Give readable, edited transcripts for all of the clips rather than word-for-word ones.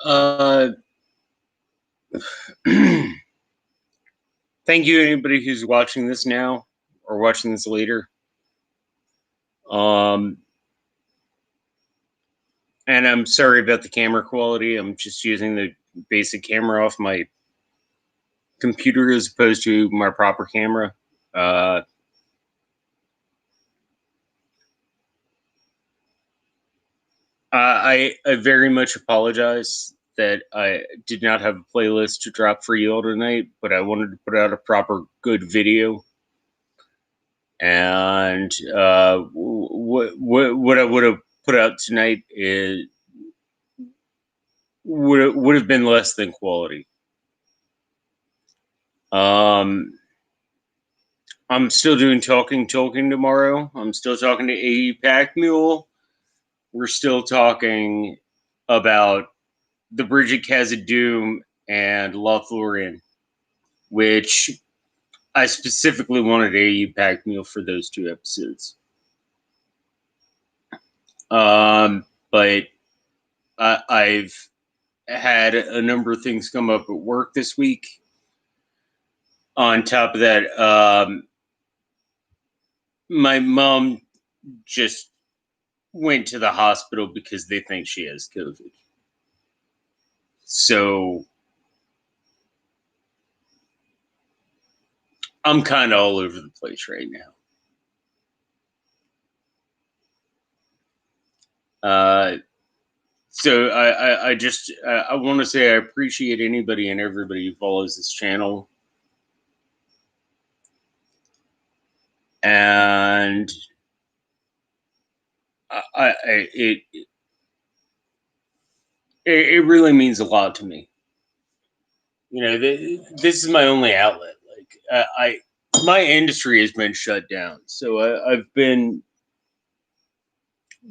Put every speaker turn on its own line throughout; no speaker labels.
Uh, Thank you, anybody who's watching this now or watching this later. Um, and I'm sorry about the camera quality. I'm just using the basic camera off my computer as opposed to my proper camera. Uh, I very much apologize that I did not have a playlist to drop for you all tonight, but I wanted to put out a proper good video. And what I would have put out tonight is would have been less than quality. Um, I'm still doing talking tomorrow. I'm still talking to AE Pack Mule. We're still talking about the Bridget Khazad-Dûm and Lothlorien, which I specifically wanted AE Pack Mule for those two episodes. But I've had a number of things come up at work this week. On top of that, my mom just went to the hospital because they think she has COVID. So I'm kind of all over the place right now. So I want to say I appreciate anybody and everybody who follows this channel. And it really means a lot to me. You know, this is my only outlet. Like my industry has been shut down, so I've been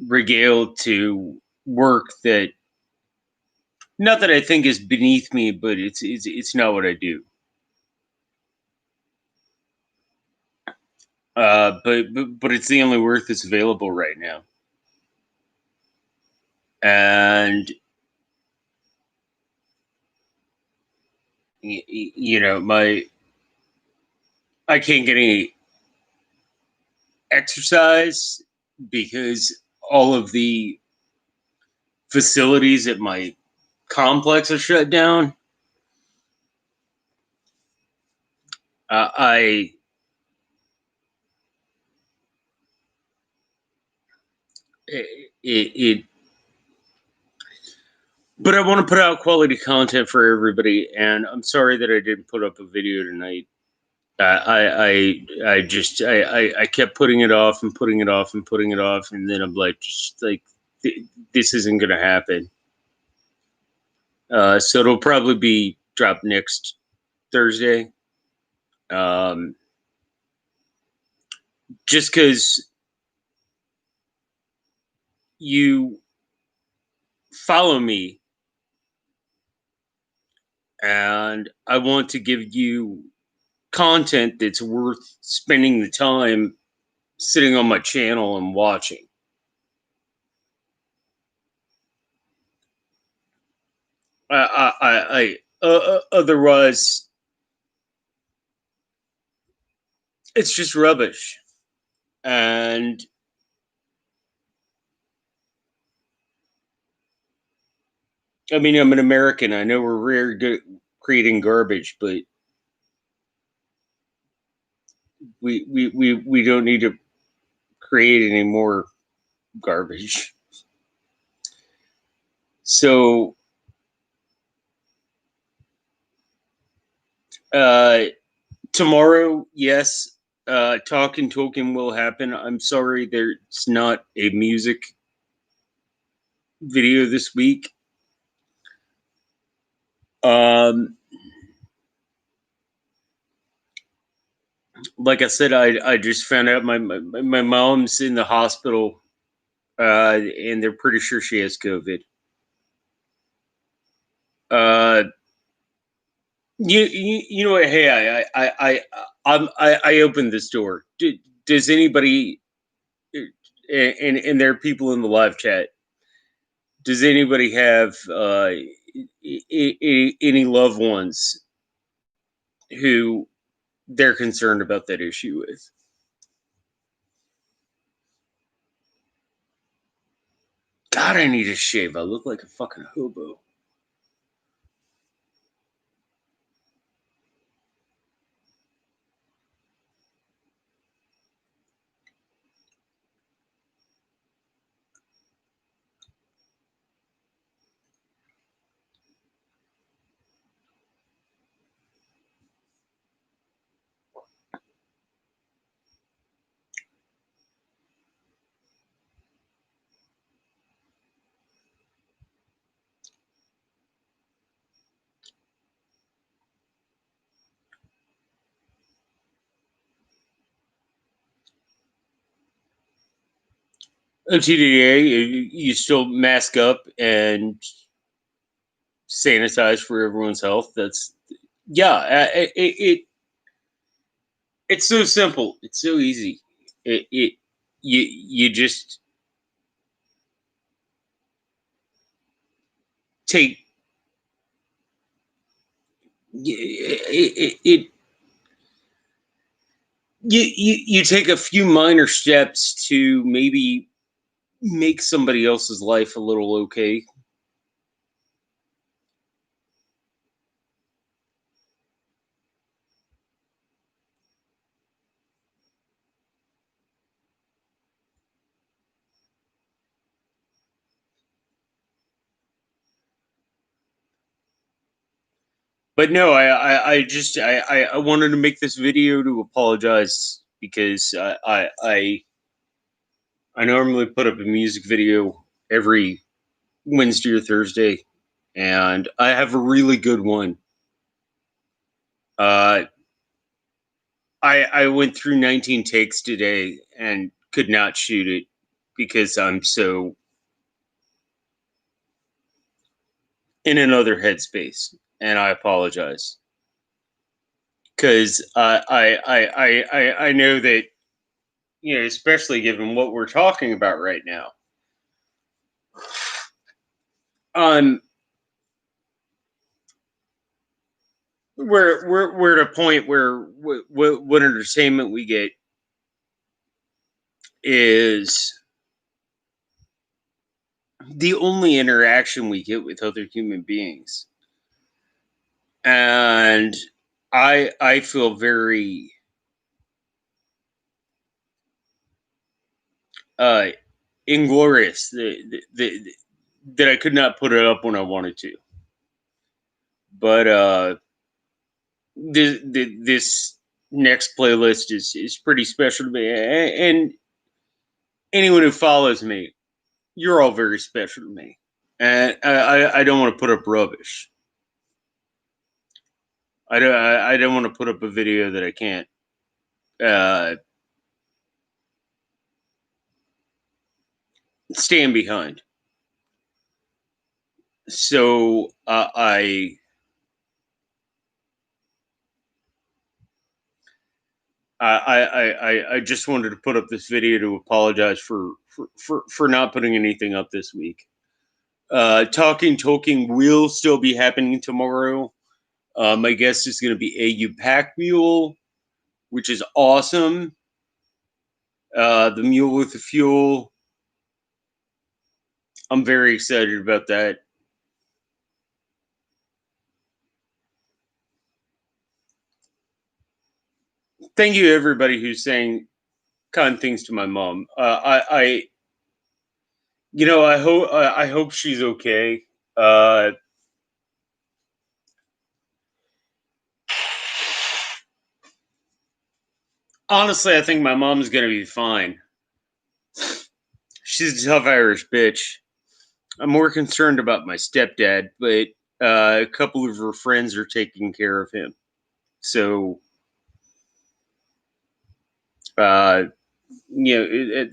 regaled to work that not that I think is beneath me, but it's not what I do. But it's the only work that's available right now, and you know I can't get any exercise because all of the facilities at my complex are shut down. It but I want to put out quality content for everybody, and I'm sorry that I didn't put up a video tonight. I kept putting it off and putting it off and putting it off, and then I'm like, this isn't gonna happen. So it'll probably be dropped next Thursday. Just because you follow me, and I want to give you content that's worth spending the time sitting on my channel and watching. Otherwise, it's just rubbish. And I mean, I'm an American. I know we're very good at creating garbage, but we don't need to create any more garbage. So tomorrow, yes, talking will happen. I'm sorry there's not a music video this week. Like I said, I just found out my mom's in the hospital, and they're pretty sure she has COVID. You know what? Hey, I opened this door. Does anybody, and there are people in the live chat, does anybody have any loved ones who they're concerned about that issue with. God, I need a shave. I look like a fucking hobo. OTDA, you still mask up and sanitize for everyone's health. That's it's so simple. It's so easy. You just take you take a few minor steps to maybe make somebody else's life a little okay. But no, I wanted to make this video to apologize because I normally put up a music video every Wednesday or Thursday, and I have a really good one. I went through 19 takes today and could not shoot it because I'm so in another headspace, and I apologize because I know that, you know, especially given what we're talking about right now. Um, we're at a point where what entertainment we get is the only interaction we get with other human beings, and I feel very uh inglorious that I could not put it up when I wanted to, but this next playlist is pretty special to me, and anyone who follows me, you're all very special to me, and I don't want to put up rubbish. I don't want to put up a video that I can't uh, stand behind. So I just wanted to put up this video to apologize for not putting anything up this week. Talking Tolkien will still be happening tomorrow. My guest is going to be AU Pack Mule, which is awesome. The Mule with the Fuel. I'm very excited about that. Thank you, everybody who's saying kind things to my mom. You know, I hope she's okay. Uh, Honestly, I think my mom's gonna be fine. She's a tough Irish bitch. I'm more concerned about my stepdad, but a couple of her friends are taking care of him. So, you know,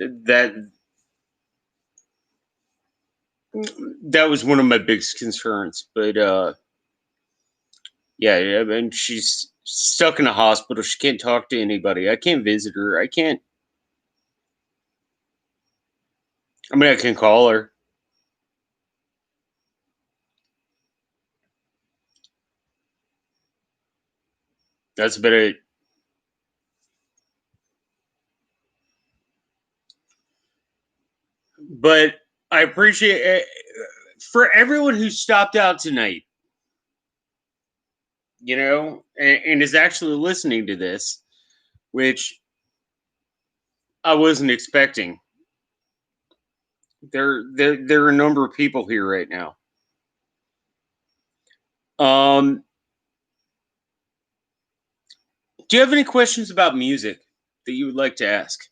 that was one of my biggest concerns. But yeah, I mean, she's stuck in a hospital. She can't talk to anybody. I can't visit her. I can't. I mean, I can call her. That's about it. But I appreciate it. For everyone who stopped out tonight, and is actually listening to this, which I wasn't expecting. There are a number of people here right now. Do you have any questions about music that you would like to ask?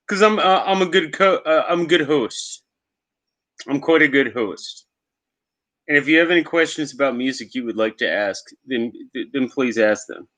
Because I'm a good host. I'm quite a good host. And if you have any questions about music you would like to ask, then please ask them.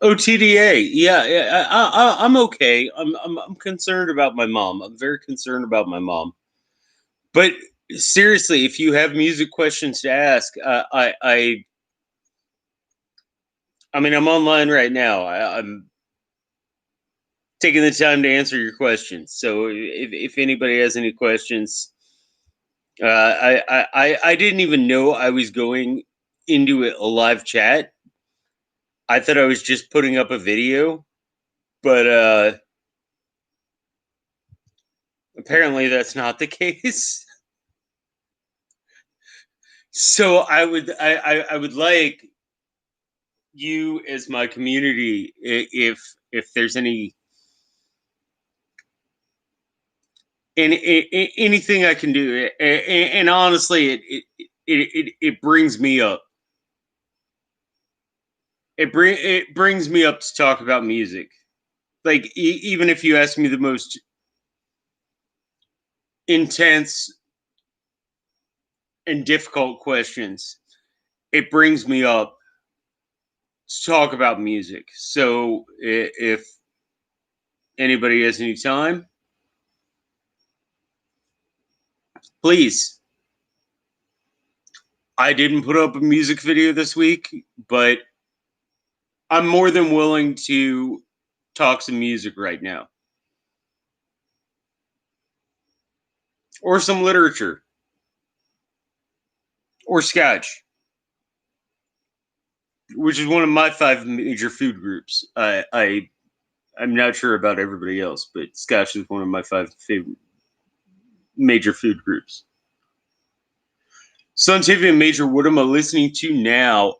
OTDA, yeah, I'm okay. I'm concerned about my mom. I'm very concerned about my mom. But seriously, if you have music questions to ask, I mean, I'm online right now. I'm taking the time to answer your questions. So if anybody has any questions, I didn't even know I was going into a live chat. I thought I was just putting up a video, but apparently that's not the case. So I would like you as my community, if there's anything I can do, and honestly, it brings me up. It brings me up to talk about music. Like even if you ask me the most intense and difficult questions, it brings me up to talk about music. So if anybody has any time, please. I didn't put up a music video this week, but I'm more than willing to talk some music right now. Or some literature. Or scotch. Which is one of my 5 major food groups. I'm not sure about everybody else, but scotch is one of my 5 favorite major food groups. Scientific and Major, what am I listening to now?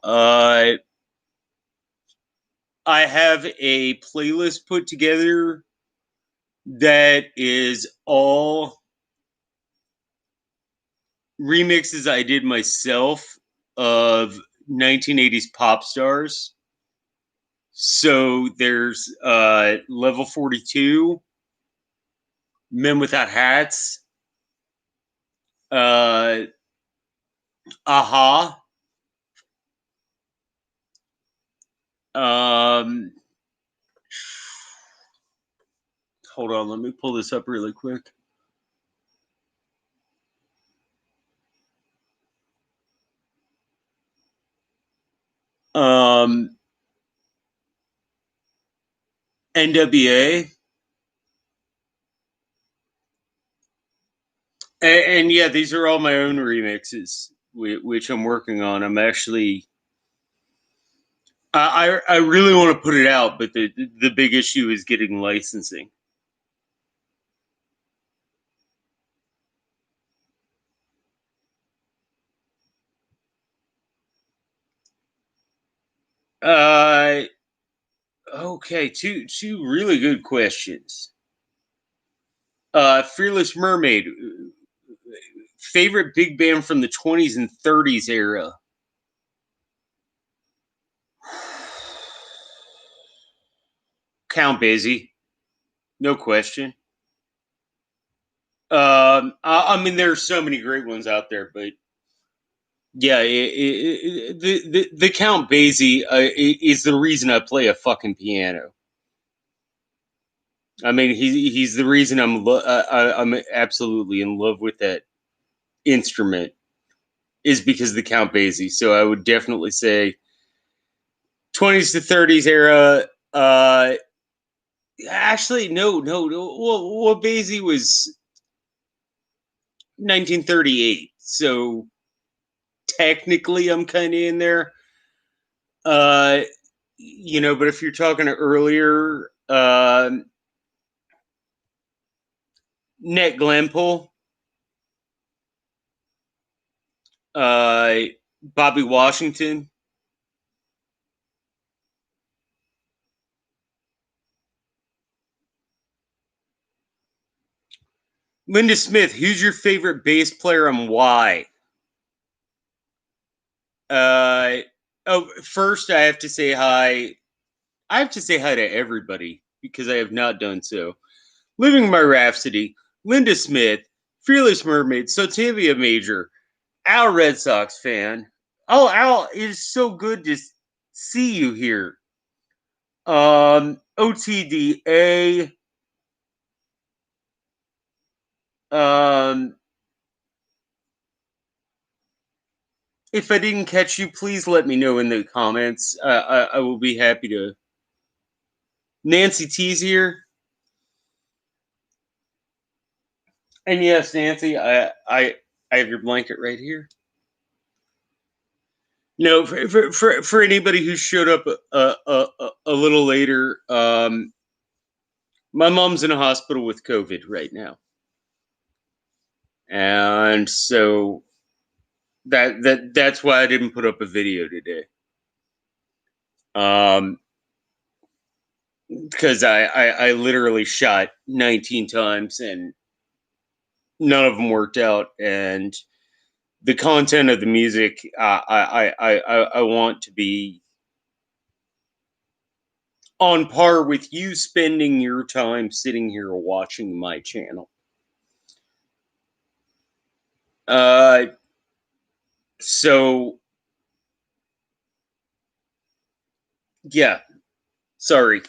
I have a playlist put together that is all remixes I did myself of 1980s pop stars. So there's Level 42, Men Without Hats, Aha. Hold on, let me pull this up really quick. NWA. And yeah, these are all my own remixes, which I'm working on. I'm actually, I really want to put it out, but the big issue is getting licensing. Okay, two really good questions. Fearless Mermaid, favorite big band from the 20s and 30s era. Count Basie, no question. I mean, there are so many great ones out there, but yeah, the Count Basie is the reason I play a fucking piano. I mean, he's the reason I'm absolutely in love with that instrument is because of the Count Basie. So I would definitely say 20s to 30s era. Actually, no. Well, Basie was 1938, so technically I'm kind of in there. Uh, but if you're talking earlier, Net Glenpool, uh, Bobby Washington, Linda Smith. Who's your favorite bass player and why? Uh, first I have to say hi. I have to say hi to everybody because I have not done so. Living My Rhapsody, Linda Smith, Fearless Mermaid, Sotavia Major, Al Red Sox fan. Oh, Al, it is so good to see you here. OTDA. Um, if I didn't catch you, please let me know in the comments. I will be happy to. Nancy T's here. And yes, Nancy, I have your blanket right here. No, for anybody who showed up a little later, my mom's in a hospital with COVID right now, and so that's why I didn't put up a video today. Because I literally shot 19 times and none of them worked out, and the content of the music I want to be on par with you spending your time sitting here watching my channel. Uh, so yeah, sorry.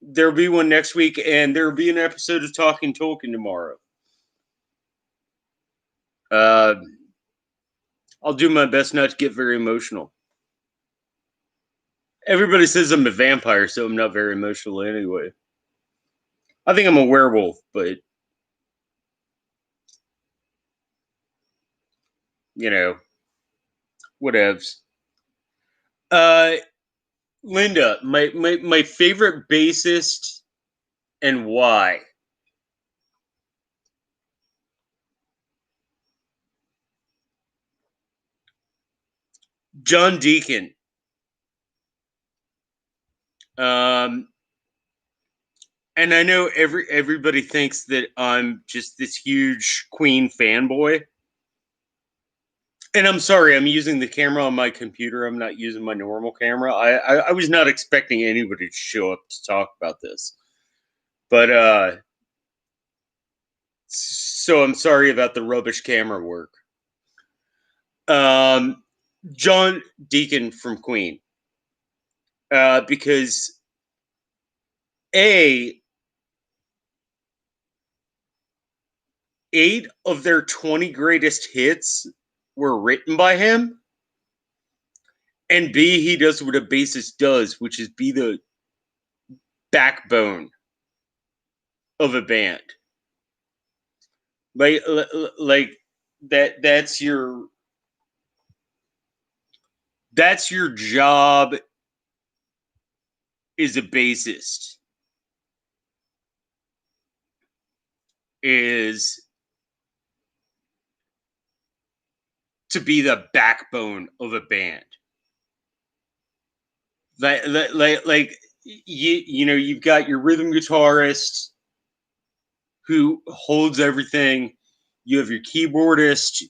There'll be one next week, and there'll be an episode of Talking Tolkien tomorrow. Uh, I'll do my best not to get very emotional. Everybody says I'm a vampire, so I'm not very emotional anyway. I think I'm a werewolf, but you know, whatevs. Uh, Linda, my favorite bassist and why? John Deacon. Um, and I know everybody thinks that I'm just this huge Queen fanboy. And I'm sorry, I'm using the camera on my computer. I'm not using my normal camera. I was not expecting anybody to show up to talk about this. But so I'm sorry about the rubbish camera work. Um, John Deacon from Queen. Because A, 8 of their 20 greatest hits were written by him. And B, he does what a bassist does, which is be the backbone of a band. Like that's your job as a bassist, is to be the backbone of a band. Like you've got your rhythm guitarist who holds everything. You have your keyboardist.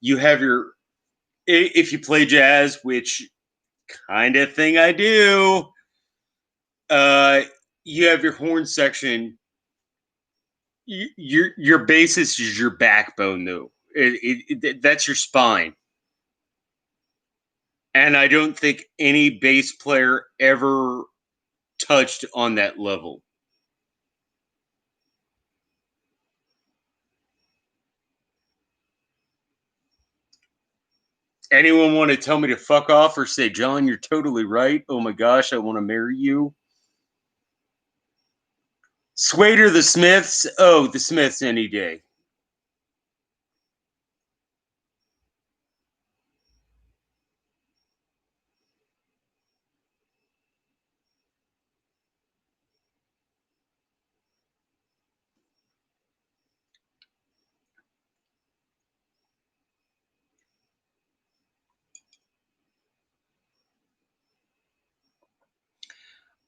You have your, if you play jazz, which kind of thing I do. Uh, you have your horn section. Your bassist is your backbone, though. That's your spine. And I don't think any bass player ever touched on that level. Anyone want to tell me to fuck off or say, John, you're totally right? Oh my gosh, I want to marry you. Suede or the Smiths? Oh, the Smiths any day.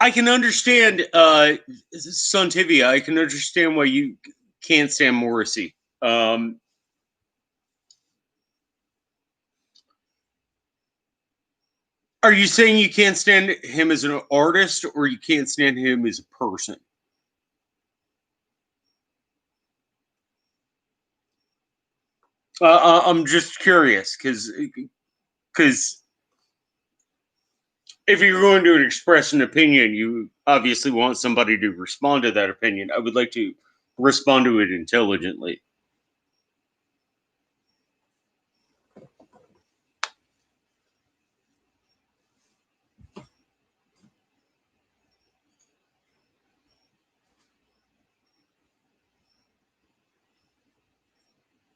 I can understand, Sontivia, I can understand why you can't stand Morrissey. Are you saying you can't stand him as an artist, or you can't stand him as a person? I'm just curious, because if you're going to express an opinion, you obviously want somebody to respond to that opinion. I would like to respond to it intelligently.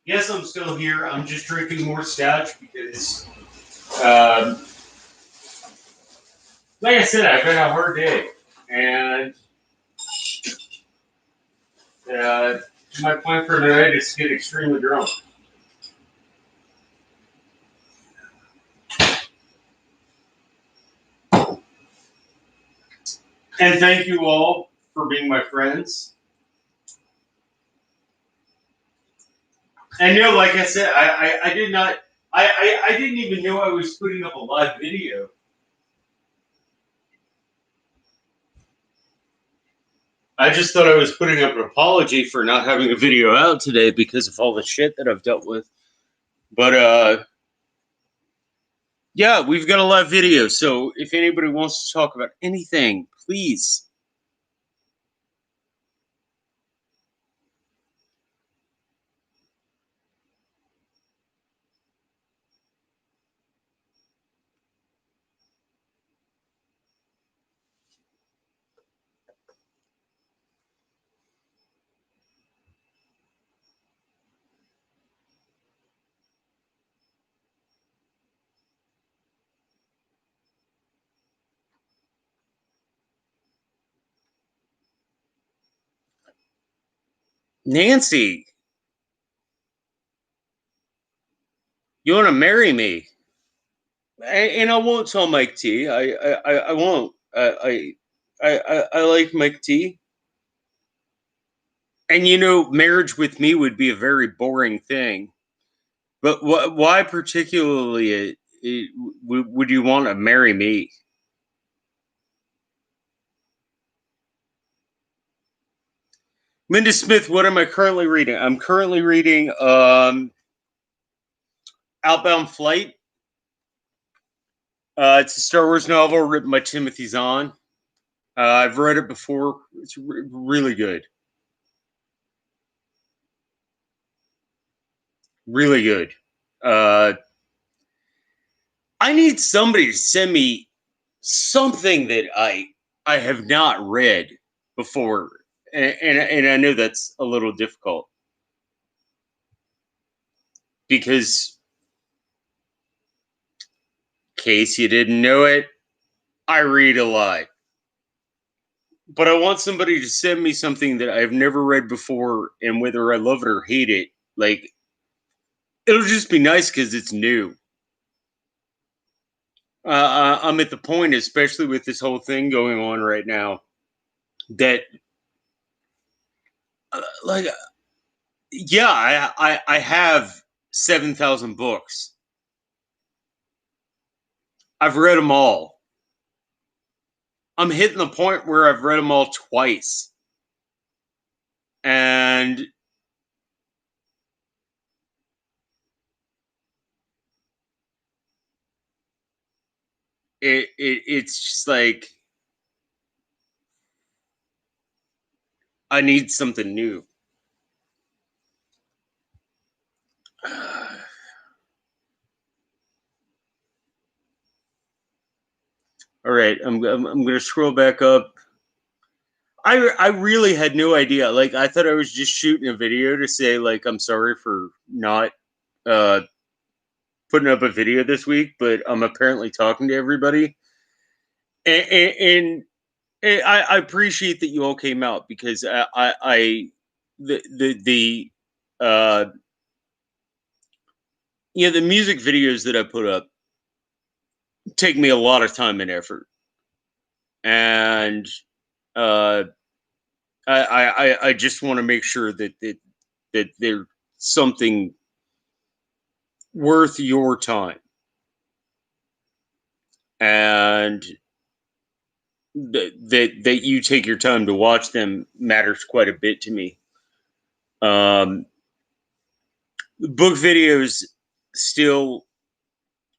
Yes, I'm still here. I'm just drinking more scotch because, um, like I said, I've had a hard day, and uh, my plan for tonight is to get extremely drunk. And thank you all for being my friends. And no, like I said, I did not. I didn't even know I was putting up a live video. I just thought I was putting up an apology for not having a video out today because of all the shit that I've dealt with. But yeah, we've got a live video. So if anybody wants to talk about anything, please. Nancy, you want to marry me? And I won't tell Mike T. I won't. I like Mike T. And you know, marriage with me would be a very boring thing. But why particularly would you want to marry me? Linda Smith, what am I currently reading? I'm currently reading Outbound Flight. It's a Star Wars novel written by Timothy Zahn. I've read it before. It's really good. Really good. Uh, I need somebody to send me something that I have not read before, and I know that's a little difficult because, in case you didn't know it, I read a lot. But I want somebody to send me something that I've never read before, and whether I love it or hate it, like it'll just be nice because it's new. I'm at the point, especially with this whole thing going on right now, that like, yeah, I have 7,000 books. I've read them all. I'm hitting the point where I've read them all twice, and it's just like I need something new. All right, I'm going to scroll back up. I really had no idea. Like, I thought I was just shooting a video to say, like, I'm sorry for not uh putting up a video this week, but I'm apparently talking to everybody. And I appreciate that you all came out, because the uh the music videos that I put up take me a lot of time and effort, and uh I just want to make sure that they're something worth your time, and that you take your time to watch them matters quite a bit to me. Um, book videos still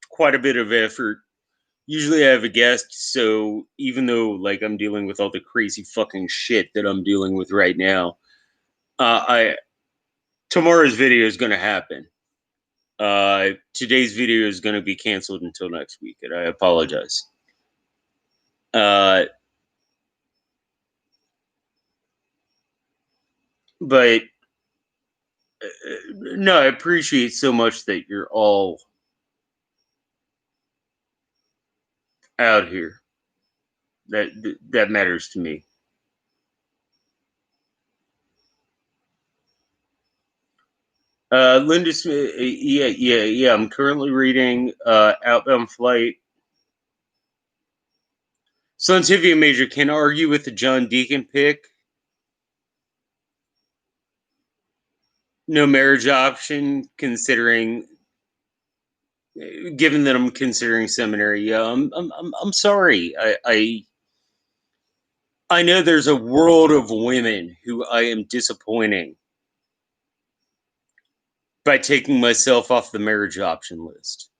quite a bit of effort. Usually I have a guest, so even though, like, I'm dealing with all the crazy fucking shit that I'm dealing with right now, I tomorrow's video is going to happen. Today's video is going to be canceled until next week, and I apologize. Uh, but no, I appreciate so much that you're all out here. That matters to me. Linda Smith, yeah. I'm currently reading Outbound Flight. Scientific Major can argue with the John Deacon pick. No marriage option, considering, given that I'm considering seminary. Yeah, I'm sorry. I know there's a world of women who I am disappointing by taking myself off the marriage option list.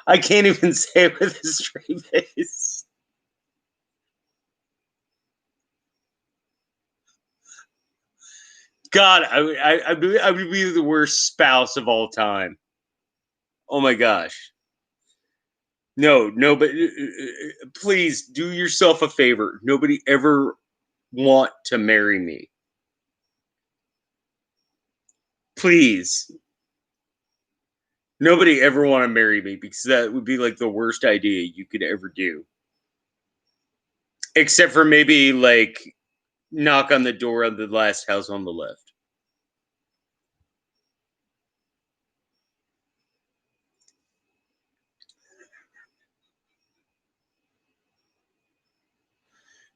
I can't even say it with a straight face. God, I would be the worst spouse of all time. Oh my gosh. No, but please do yourself a favor. Nobody ever want to marry me. Please. Nobody ever want to marry me, because that would be like the worst idea you could ever do. Except for maybe, like, knock on the door of the last house on the left.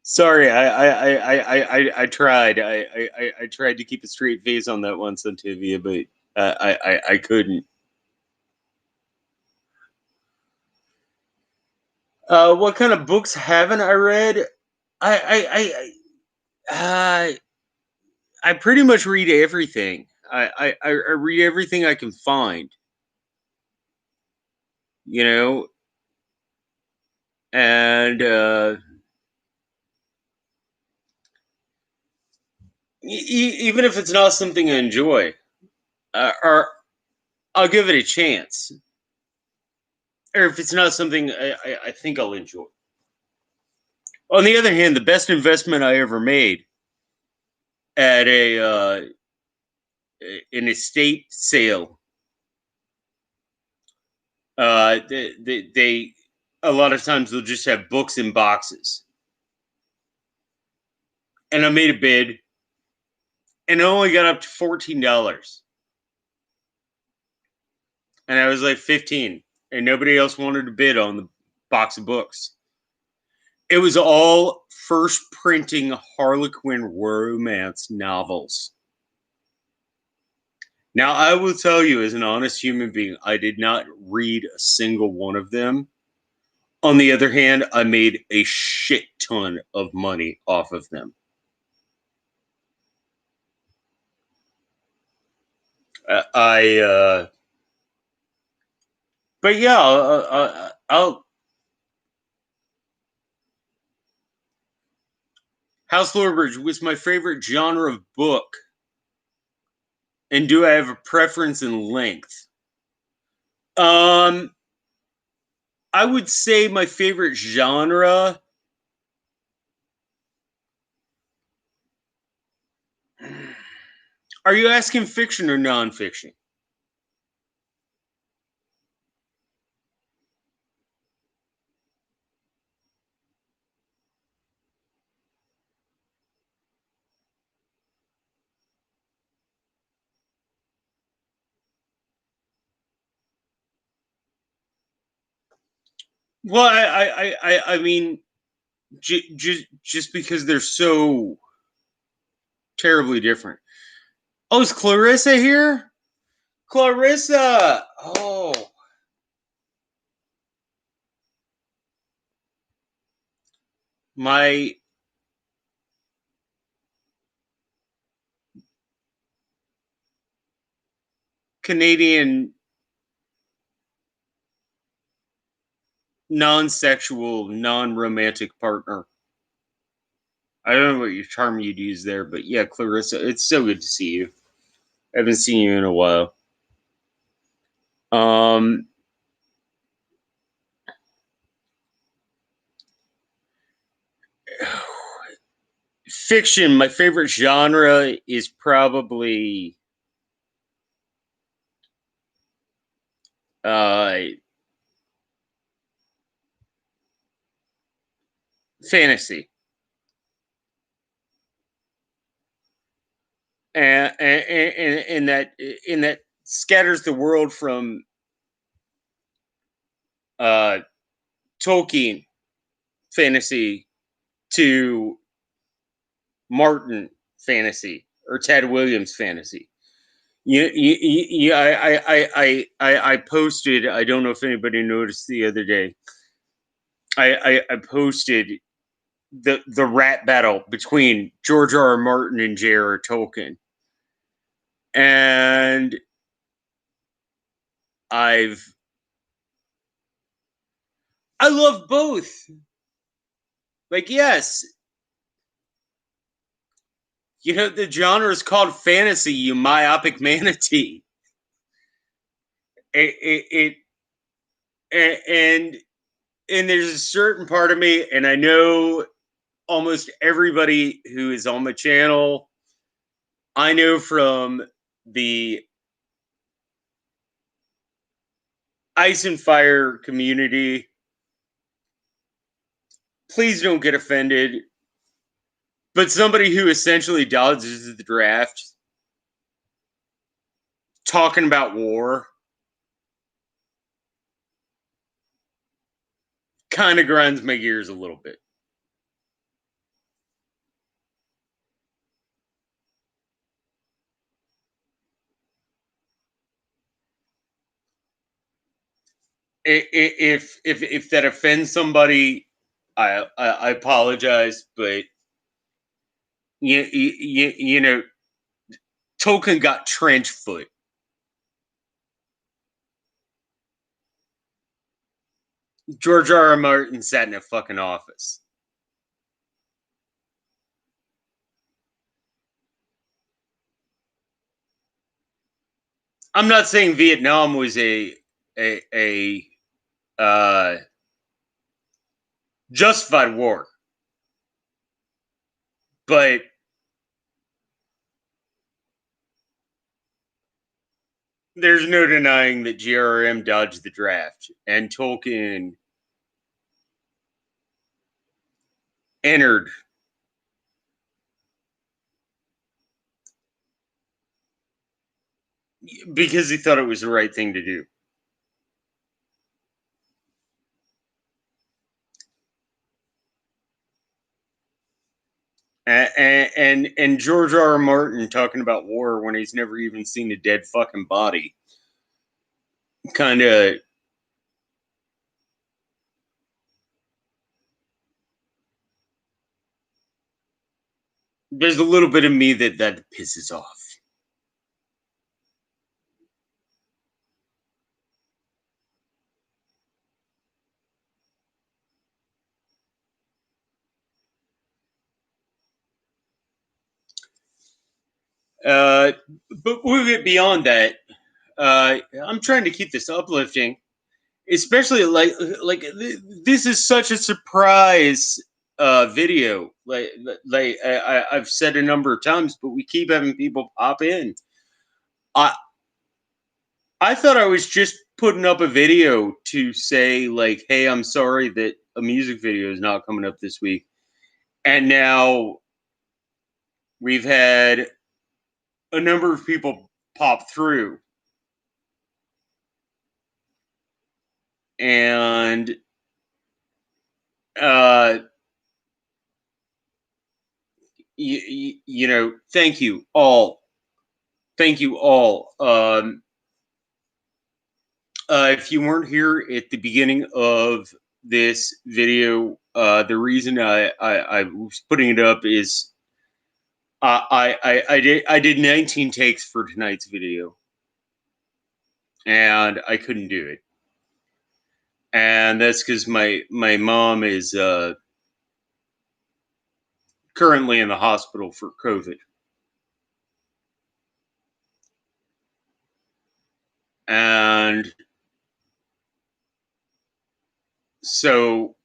Sorry, I tried. I tried to keep a straight face on that one, Santivia, but I couldn't. What kind of books haven't I read? I I pretty much read everything. I read everything I can find. You know, and even if it's not something I enjoy, or I'll give it a chance, or if it's not something I think I'll enjoy. On the other hand, the best investment I ever made at a an estate sale, they a lot of times they'll just have books in boxes, and I made a bid, and I only got up to $14, and I was like 15, and nobody else wanted to bid on the box of books. It was all first printing Harlequin romance novels. Now, I will tell you, as an honest human being, I did not read a single one of them. On the other hand, I made a shit ton of money off of them. But yeah, House Lordbridge was my favorite genre of book And do I have a preference in length? Um, I would say my favorite genre. Are you asking fiction or nonfiction? Well, I mean, just because they're so terribly different. Oh, is Clarissa here? Clarissa! Oh, my Canadian non-sexual, non-romantic partner. I don't know what your term you'd use there, but yeah, Clarissa, it's so good to see you. I haven't seen you in a while. Um, Fiction. My favorite genre is probably uh, fantasy, and that scatters the world from uh, Tolkien fantasy to Martin fantasy or Ted Williams fantasy. I posted. I don't know if anybody noticed the other day. I posted the rap battle between George R. R. Martin and J.R.R. Tolkien, and I've I love both. Like, yes, the genre is called fantasy. You myopic manatee. It and there's a certain part of me, and I know almost everybody who is on my channel. I know from the Ice and Fire community. Please don't get offended, but somebody who essentially dodges the draft talking about war kind of grinds my gears a little bit. If that offends somebody, I apologize, but you know, Tolkien got trench foot. George R. R. Martin sat in a fucking office. I'm not saying Vietnam was a uh, justified war, but there's no denying that GRM dodged the draft and Tolkien entered because he thought it was the right thing to do. And George R. R. Martin talking about war when he's never even seen a dead fucking body. Kind of. There's a little bit of me that pisses off. But we get beyond that. I'm trying to keep this uplifting, especially this is such a surprise video. I've said a number of times, but we keep having people pop in. I I thought I was just putting up a video to say like, hey, I'm sorry that a music video is not coming up this week, and now we've had a number of people pop through, and uh you know, thank you all. Thank you all. If you weren't here at the beginning of this video, the reason I was putting it up is I did 19 takes for tonight's video, and I couldn't do it, and that's because my mom is currently in the hospital for COVID. And so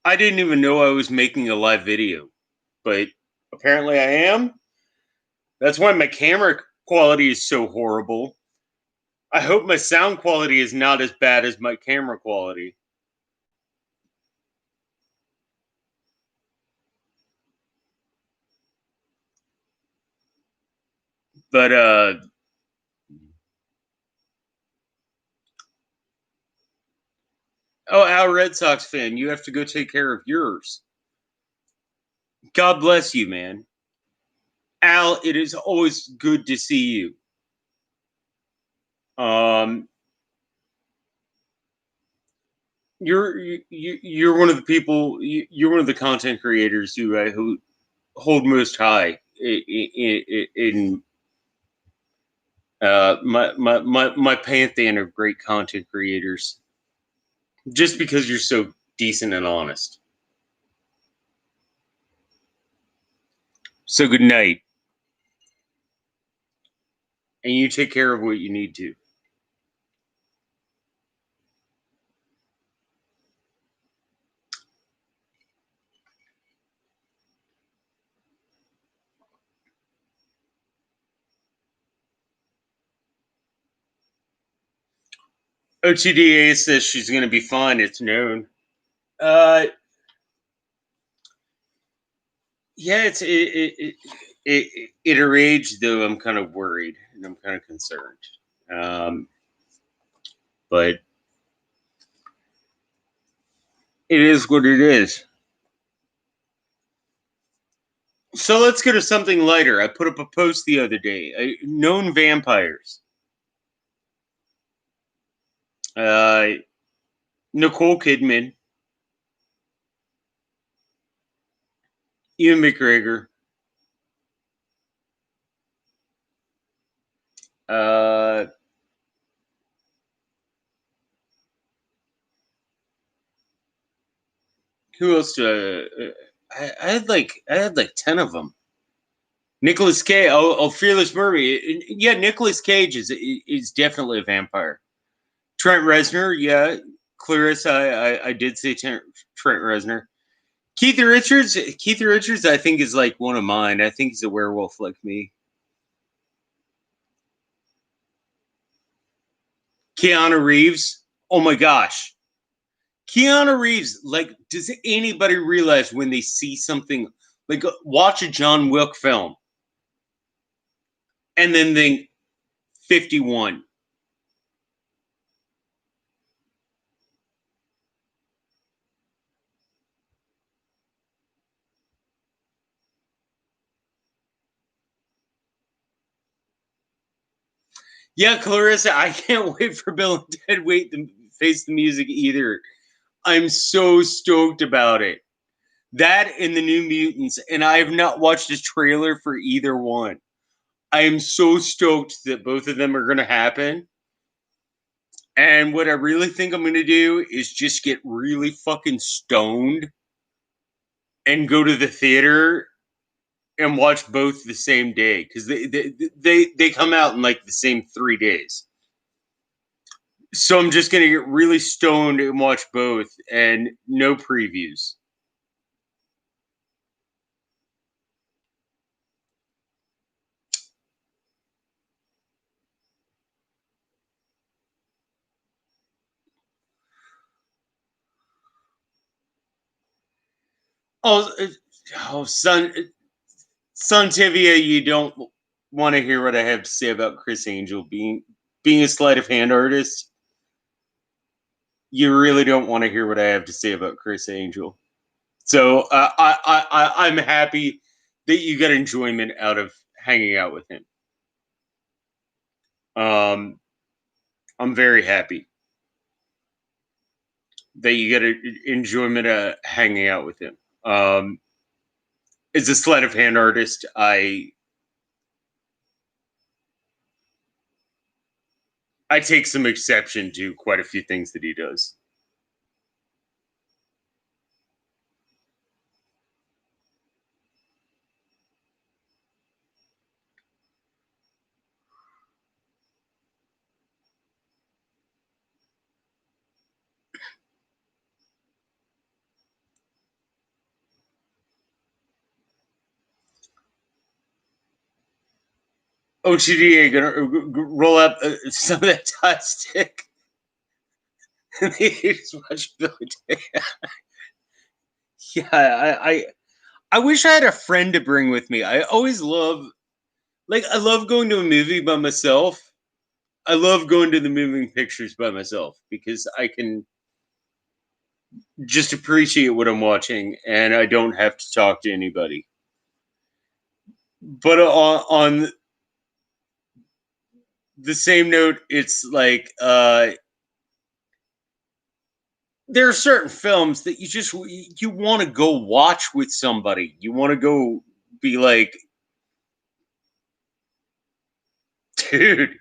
I didn't even know I was making a live video, but apparently I am. That's why my camera quality is so horrible. I hope my sound quality is not as bad as my camera quality. But oh, Al, Red Sox fan, you have to go take care of yours. God bless you, man. Al, it is always good to see you. Um, you're one of the people. You're one of the content creators who hold most high in my pantheon of great content creators. Just because you're so decent and honest. So good night, and you take care of what you need to. OTDA says she's going to be fine. It's known. Uh, yeah, it her age though. I'm kind of worried and I'm kind of concerned. But it is what it is. So let's go to something lighter. I put up a post the other day. Known vampires. Nicole Kidman, Ian McGregor, uh, who else? I had like 10 of them. Nicholas Cage. Oh, Fearless Murray. Yeah, Nicholas Cage is definitely a vampire. Trent Reznor. Yeah, Clarissa. I did say Trent Reznor. Keith Richards. Keith Richards. I think is like one of mine. I think he's a werewolf like me. Keanu Reeves. Oh my gosh. Keanu Reeves, like, does anybody realize when they see something, like, watch a John Wick film and then think 51? Yeah, Clarissa, I can't wait for Bill and Ted Wait to Face the Music either. I'm so stoked about it. That and the New Mutants, and I have not watched a trailer for either one. I am so stoked that both of them are going to happen. And what I really think I'm going to do is just get really fucking stoned and go to the theater and watch both the same day because they come out in like the same 3 days. So I'm just gonna get really stoned and watch both, and no previews. Oh, oh, son Tivia, you don't want to hear what I have to say about Chris Angel being a sleight of hand artist. You really don't want to hear what I have to say about Chris Angel. So I'm happy that you got enjoyment out of hanging out with him. Um, I'm very happy that you get enjoyment of hanging out with him. As a sleight of hand artist, I take some exception to quite a few things that he does. OTDA gonna roll up some of that tie stick. And they just watch Billy Day. Yeah, I wish I had a friend to bring with me. I always love I love going to a movie by myself. I love going to the moving pictures by myself because I can just appreciate what I'm watching and I don't have to talk to anybody. But on the same note, it's like there are certain films that you want to go watch with somebody. You want to go be like, dude,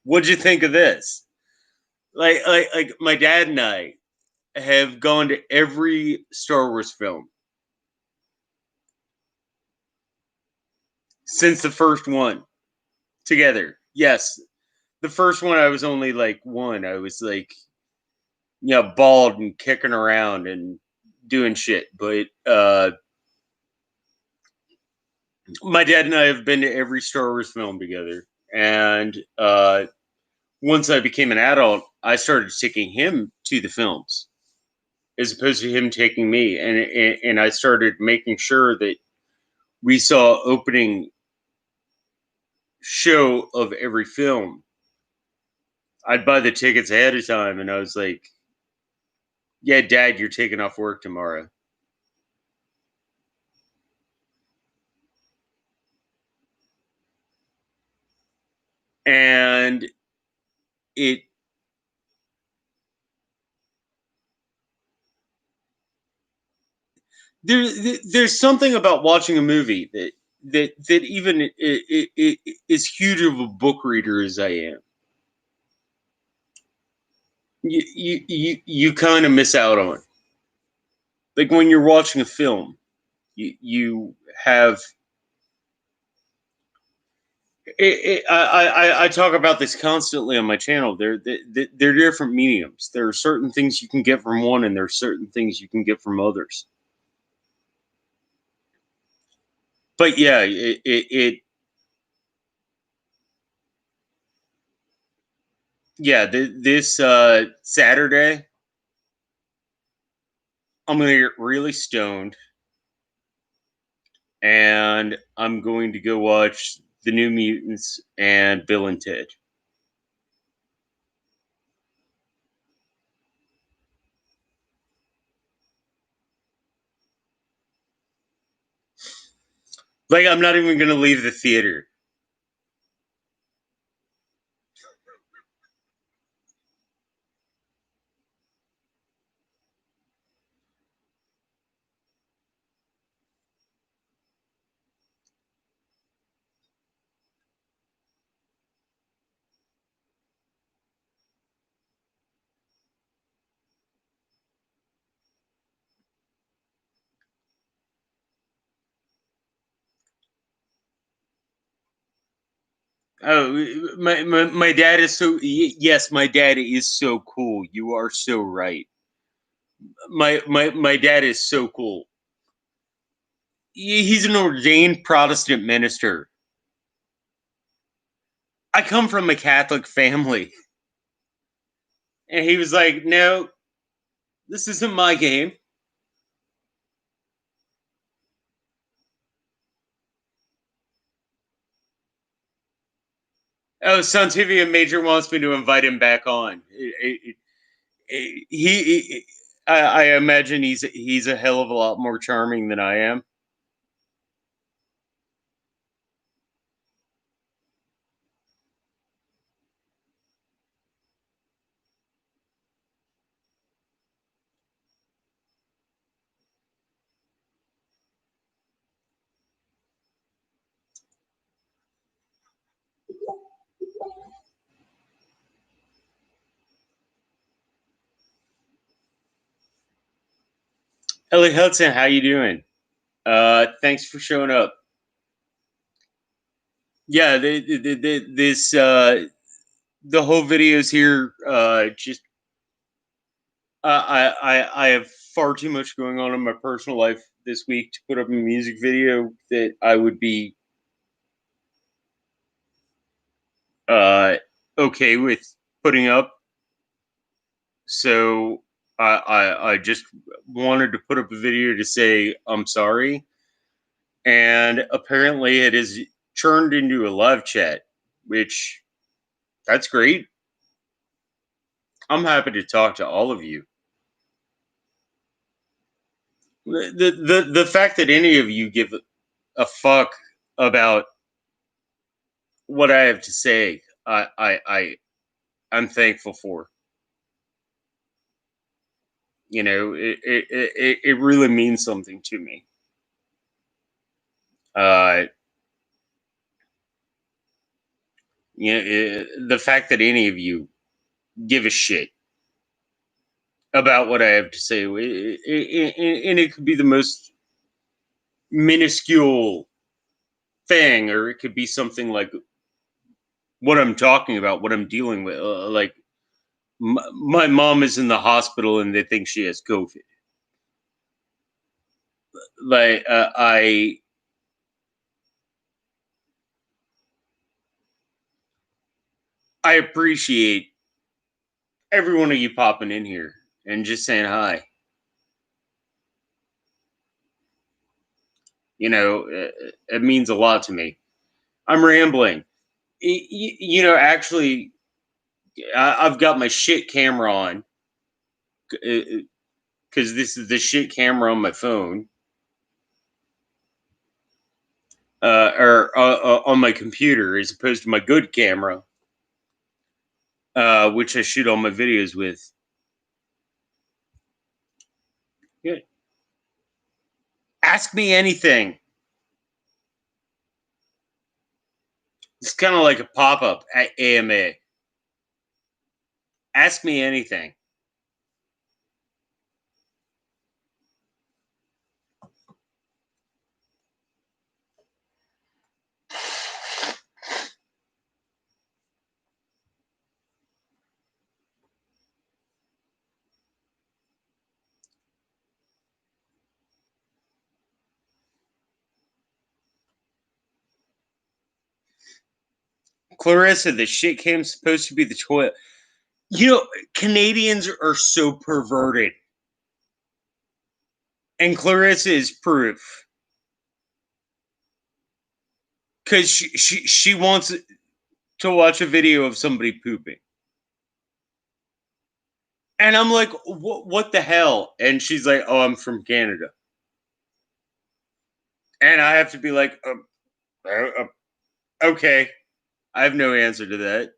what'd you think of this? Like my dad and I have gone to every Star Wars film since the first one together. Yes, the first one I was only like one. I was like, bald and kicking around and doing shit. But my dad and I have been to every Star Wars film together. And once I became an adult, I started taking him to the films as opposed to him taking me. And I started making sure that we saw opening show of every film. I'd buy the tickets ahead of time, and I was like, "Yeah, Dad, you're taking off work tomorrow." And it there there's something about watching a movie that even as huge of a book reader as I am, you kind of miss out on. Like when you're watching a film, you have I talk about this constantly on my channel. They're different mediums. There are certain things you can get from one, and there are certain things you can get from others. But yeah, yeah. This Saturday, I'm gonna get really stoned, and I'm going to go watch the New Mutants and Bill and Ted. Like I'm not even gonna leave the theater. Oh, my dad is so yes, my dad is so cool. You are so right. My dad is so cool. He's an ordained Protestant minister. I come from a Catholic family, and he was like, "No, this isn't my game." Oh, Santivia Major wants me to invite him back on. He I imagine he's a hell of a lot more charming than I am. Ellie Hudson, how you doing? Thanks for showing up. Yeah, this the whole video's here. Just I have far too much going on in my personal life this week to put up a music video that I would be uh okay with putting up. So I just wanted to put up a video to say I'm sorry, and apparently it is turned into a live chat, which that's great. I'm happy to talk to all of you. The fact that any of you give a fuck about what I have to say, I'm thankful for. You know, it really means something to me. Uh, you know, the fact that any of you give a shit about what I have to say, and it could be the most minuscule thing, or it could be something like what I'm talking about, what I'm dealing with. Like my mom is in the hospital and they think she has COVID. Like I appreciate every one of you popping in here and just saying hi. You know, it means a lot to me. I'm rambling. You know, actually, I've got my shit camera on because this is the shit camera on my phone, or on my computer, as opposed to my good camera, which I shoot all my videos with. Yeah. Ask me anything. It's kind of like a pop up at AMA. Ask me anything. Clarissa, the shit cam's supposed to be the toilet. You know, Canadians are so perverted. And Clarissa is proof. Because she wants to watch a video of somebody pooping. And I'm like, what the hell? And she's like, oh, I'm from Canada. And I have to be like, okay. I have no answer to that.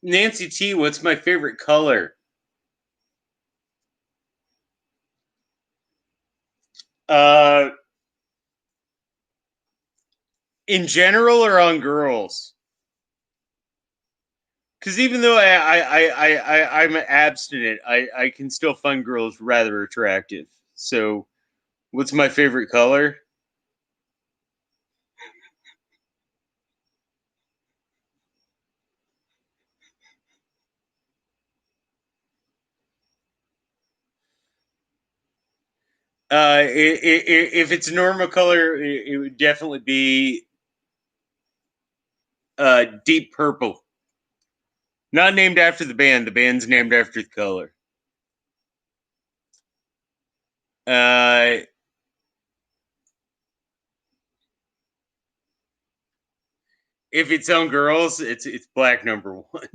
Nancy T, what's my favorite color? In general or on girls? Because even though I'm abstinent, I can still find girls rather attractive. So, what's my favorite color? If it's a normal color, it would definitely be deep purple. Not named after the band. The band's named after the color. Uh, if it's on girls, it's black number one.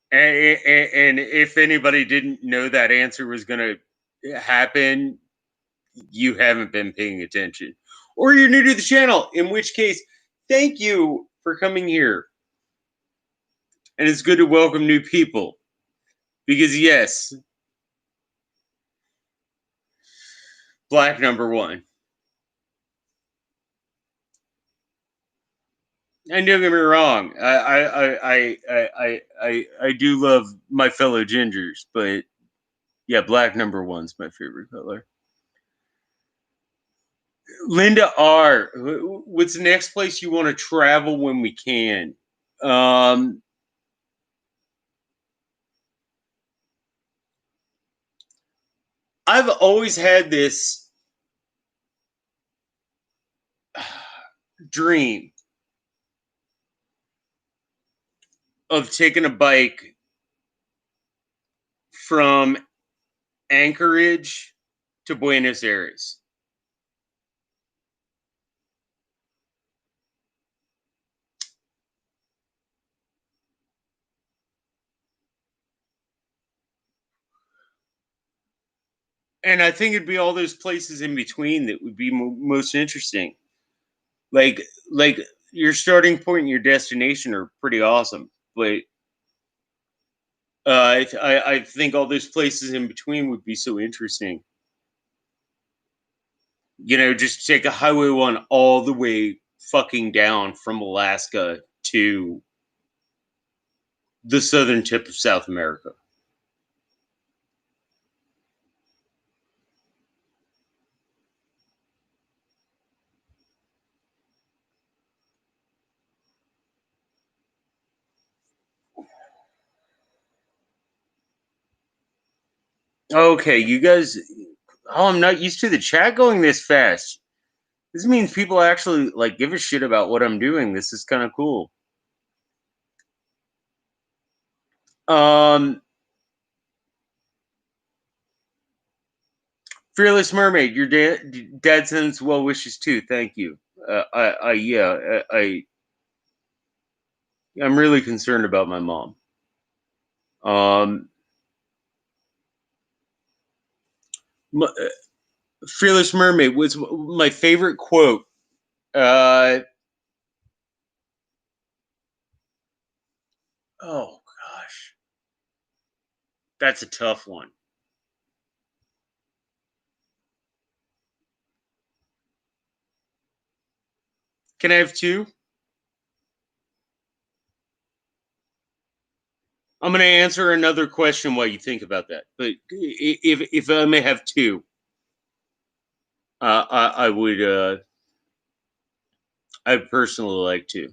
And if anybody didn't know that answer was going to happen, you haven't been paying attention, or you're new to the channel. In which case, thank you for coming here. And it's good to welcome new people because yes, black number one. And don't get me wrong, I do love my fellow gingers, but yeah, black number one's my favorite color. Linda R, what's the next place you want to travel when we can? Um, I've always had this dream of taking a bike from Anchorage to Buenos Aires. And I think it'd be all those places in between that would be most interesting. Like, like your starting point and your destination are pretty awesome, but I think all those places in between would be so interesting. You know, just take a highway one all the way fucking down from Alaska to the southern tip of South America. Okay, you guys. Oh, I'm not used to the chat going this fast. This means people actually like give a shit about what I'm doing. This is kind of cool. Um, Fearless Mermaid, your dad sends well wishes too. Thank you. Yeah, I'm really concerned about my mom. Um, Fearless Mermaid was my favorite quote. Uh, oh gosh, that's a tough one. Can I have two? I'm going to answer another question while you think about that. But if I may have two, I would. I'd personally like to.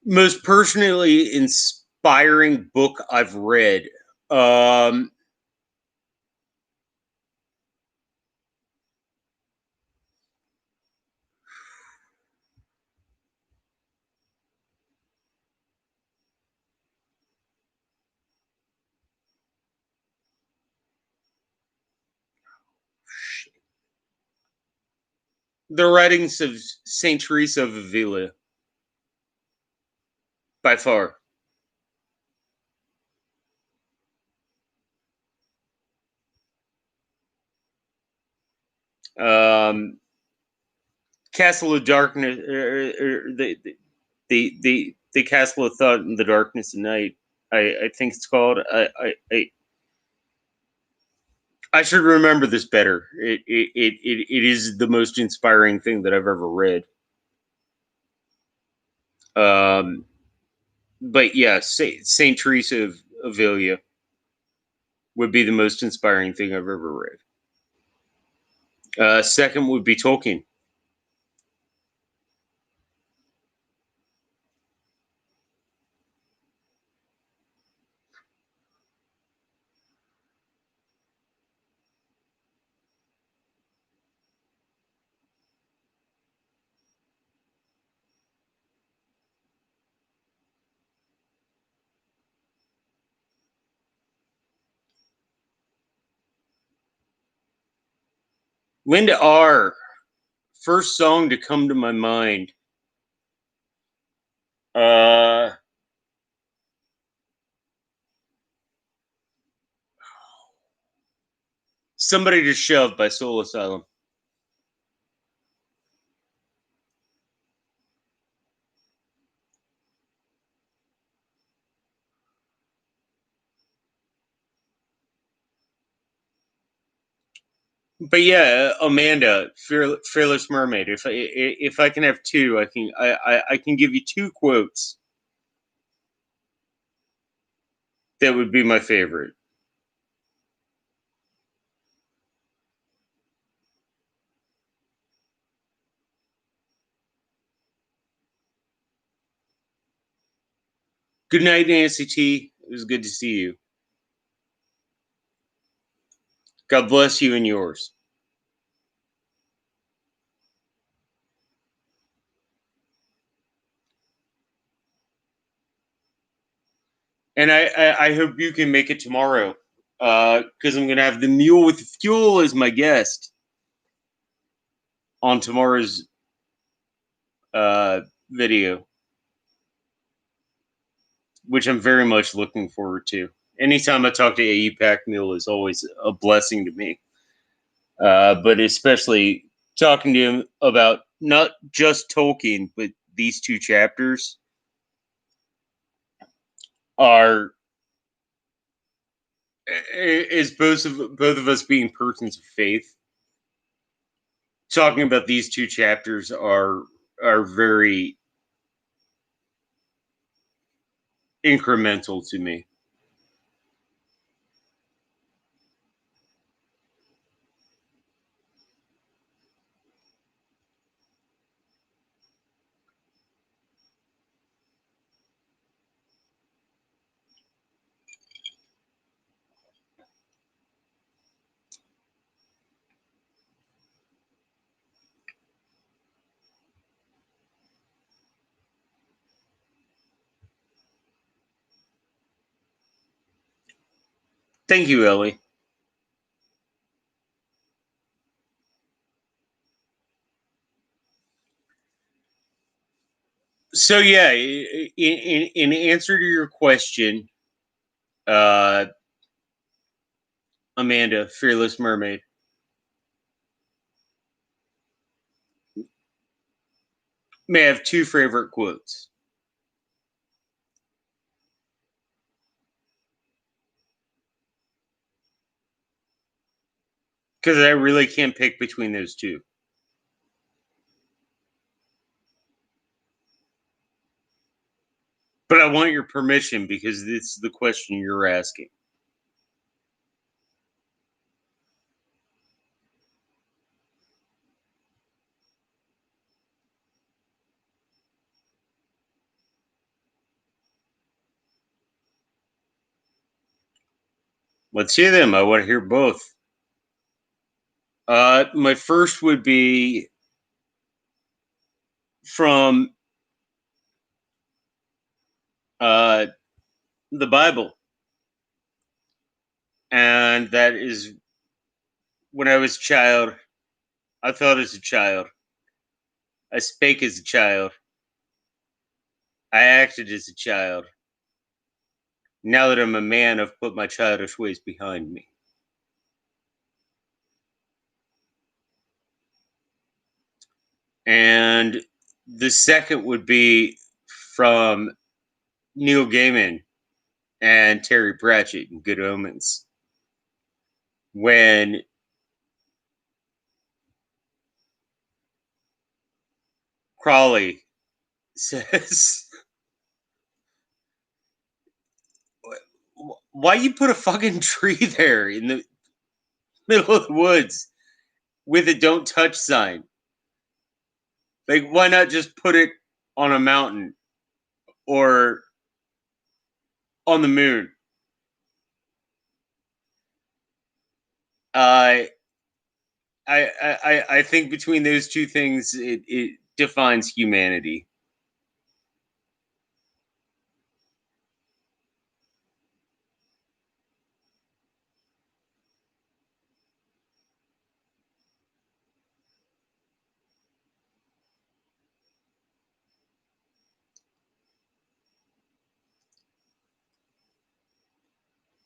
Most personally inspiring book I've read. Um, the writings of Saint Teresa of Avila, by far. Um, Castle of Darkness, the Castle of Thought in the Darkness of Night. I think it's called. I should remember this better. It is the most inspiring thing that I've ever read. But yeah, Saint Teresa of Avila would be the most inspiring thing I've ever read. Second would be Tolkien. Linda R. First song to come to my mind. Somebody to Shove by Soul Asylum. But yeah, Amanda, Fearless Mermaid. If I can have two, I can give you two quotes that would be my favorite. Good night, Nancy T. It was good to see you. God bless you and yours. And I hope you can make it tomorrow, because I'm going to have the Mule with Fuel as my guest on tomorrow's video, which I'm very much looking forward to. Anytime I talk to AE Mule is always a blessing to me, but especially talking to him about not just Tolkien, but these two chapters are, is both of us being persons of faith. Talking about these two chapters are very incremental to me. Thank you, Ellie. So yeah, in answer to your question, uh, Amanda, Fearless Mermaid. May I have two favorite quotes? Because I really can't pick between those two. But I want your permission because this is the question you're asking. Let's hear them. I want to hear both. My first would be from uh, the Bible, and that is when I was a child. I thought as a child. I spake as a child. I acted as a child. Now that I'm a man, I've put my childish ways behind me. And the second would be from Neil Gaiman and Terry Pratchett in Good Omens. When Crowley says, why you put a fucking tree there in the middle of the woods with a don't touch sign? Like, why not just put it on a mountain or on the moon? Uh, I think between those two things, it defines humanity.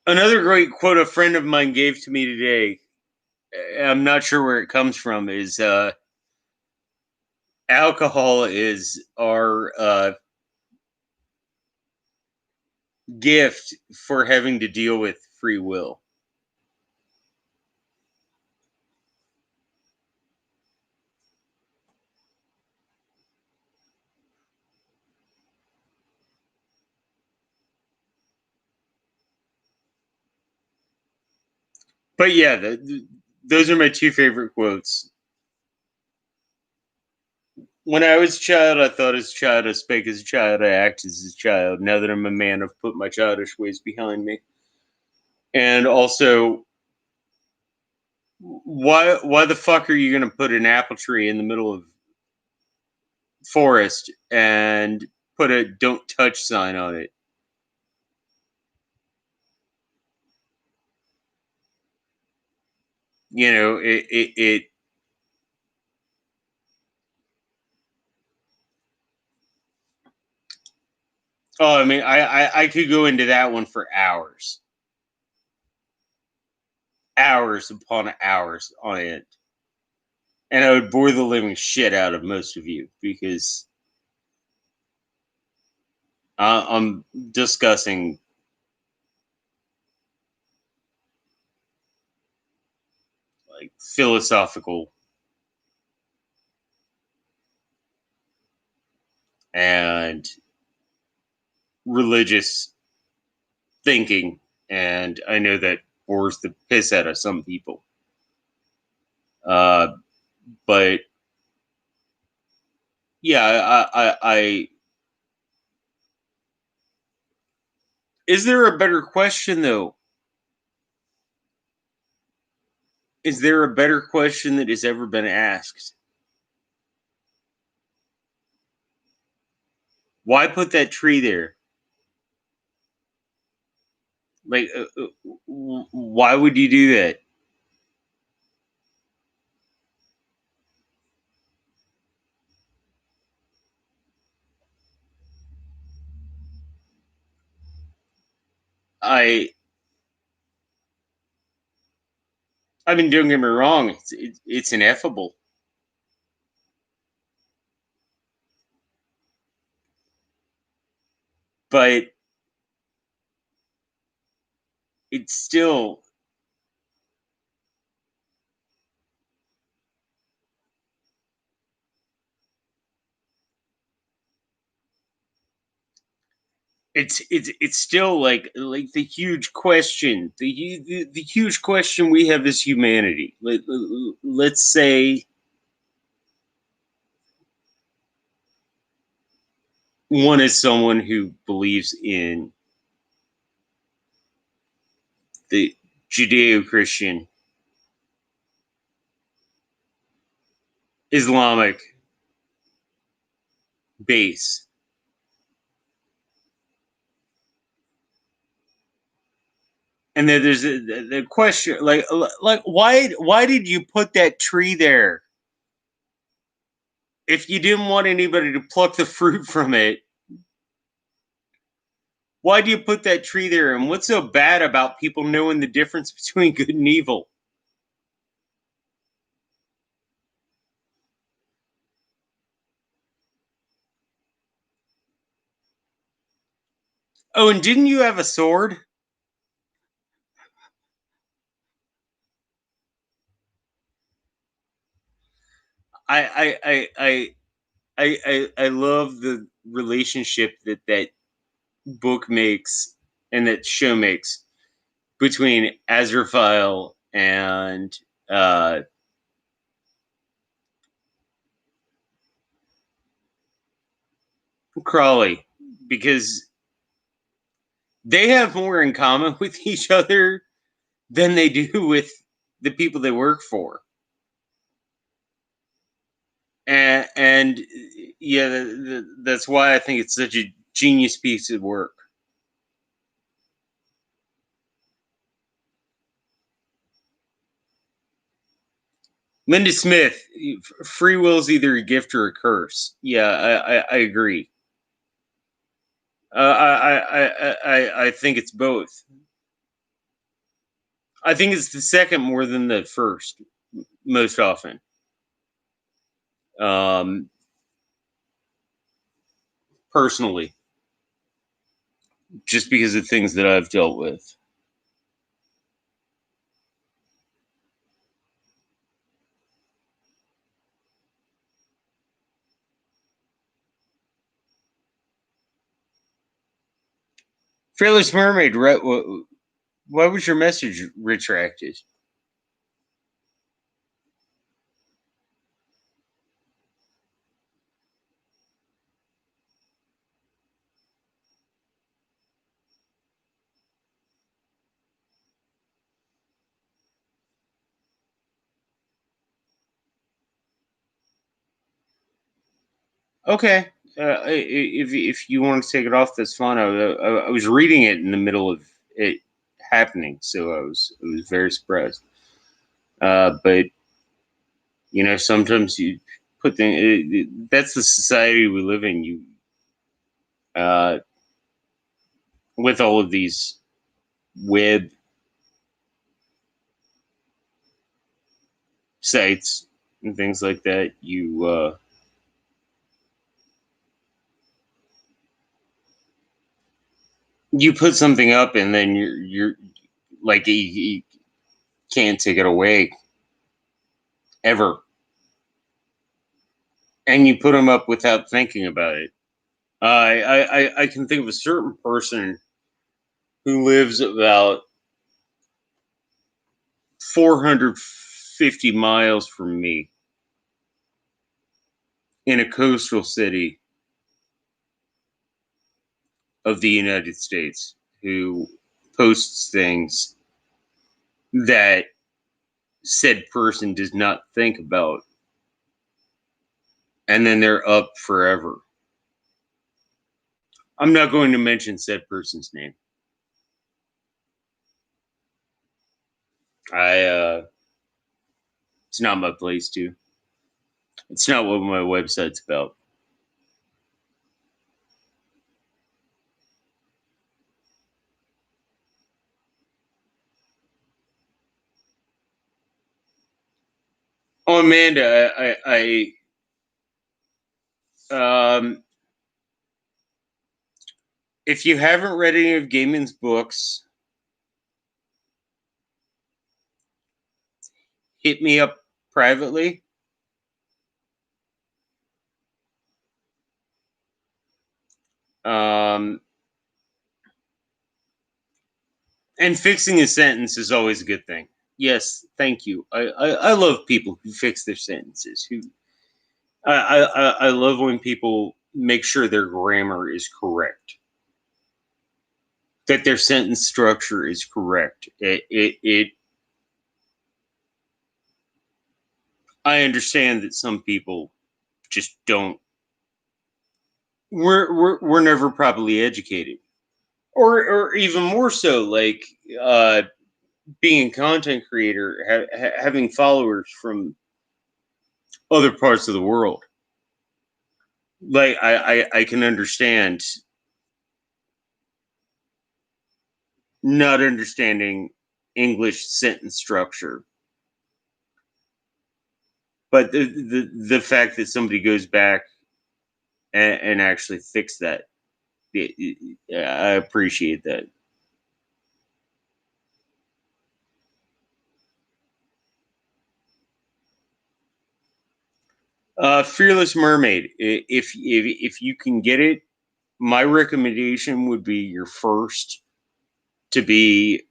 Another great quote a friend of mine gave to me today, I'm not sure where it comes from, is alcohol is our gift for having to deal with free will. But yeah, those are my two favorite quotes. When I was a child, I thought as a child, I spake as a child, I act as a child. Now that I'm a man, I've put my childish ways behind me. And also, why the fuck are you going to put an apple tree in the middle of forest and put a don't touch sign on it? You know, it oh, I mean, I could go into that one for hours, hours upon hours on it, and I would bore the living shit out of most of you because I'm discussing like philosophical and religious thinking, and I know that bores the piss out of some people. Uh, but yeah, is there a better question though? Is there a better question that has ever been asked? Why put that tree there? Like, why would you do that? I, I mean, don't get me wrong, it's ineffable, but it's still, it's still like the huge question, the huge question we have as humanity. Let's say one is someone who believes in the Judeo-Christian Islamic base. And then there's the question, like why did you put that tree there if you didn't want anybody to pluck the fruit from it? Why do you put that tree there? And what's so bad about people knowing the difference between good and evil? Oh, and didn't you have a sword? I love the relationship that book makes and that show makes between Azraphale and uh, Crawley, because they have more in common with each other than they do with the people they work for. And yeah, that's why I think it's such a genius piece of work. Linda Smith, free will is either a gift or a curse. Yeah, I agree. I think it's both. I think it's the second more than the first, most often. Um, Personally, just because of things that I've dealt with. Fearless Mermaid, why was your message retracted? Okay, if you want to take it off, that's fine. I was reading it in the middle of it happening, so I was very surprised. But sometimes you put things. That's the society we live in. Uh, with all of these web sites and things like that, you put something up, and then you're like you can't take it away ever, and you put them up without thinking about it. I can think of a certain person who lives about 450 miles from me in a coastal city of the United States who posts things that said person does not think about, and then they're up forever. I'm not going to mention said person's name. It's not my place to. It's not what my website's about. Oh, Amanda, if you haven't read any of Gaiman's books, hit me up privately. Um, and fixing a sentence is always a good thing. Yes, thank you. I love people who fix their sentences. I love when people make sure their grammar is correct, that their sentence structure is correct. I understand that some people just don't. We're never properly educated, or even more so, like uh, being a content creator, having followers from other parts of the world. Like I can understand not understanding English sentence structure, but the fact that somebody goes back and actually fix that, I appreciate that. Fearless Mermaid. If you can get it, my recommendation would be your first to be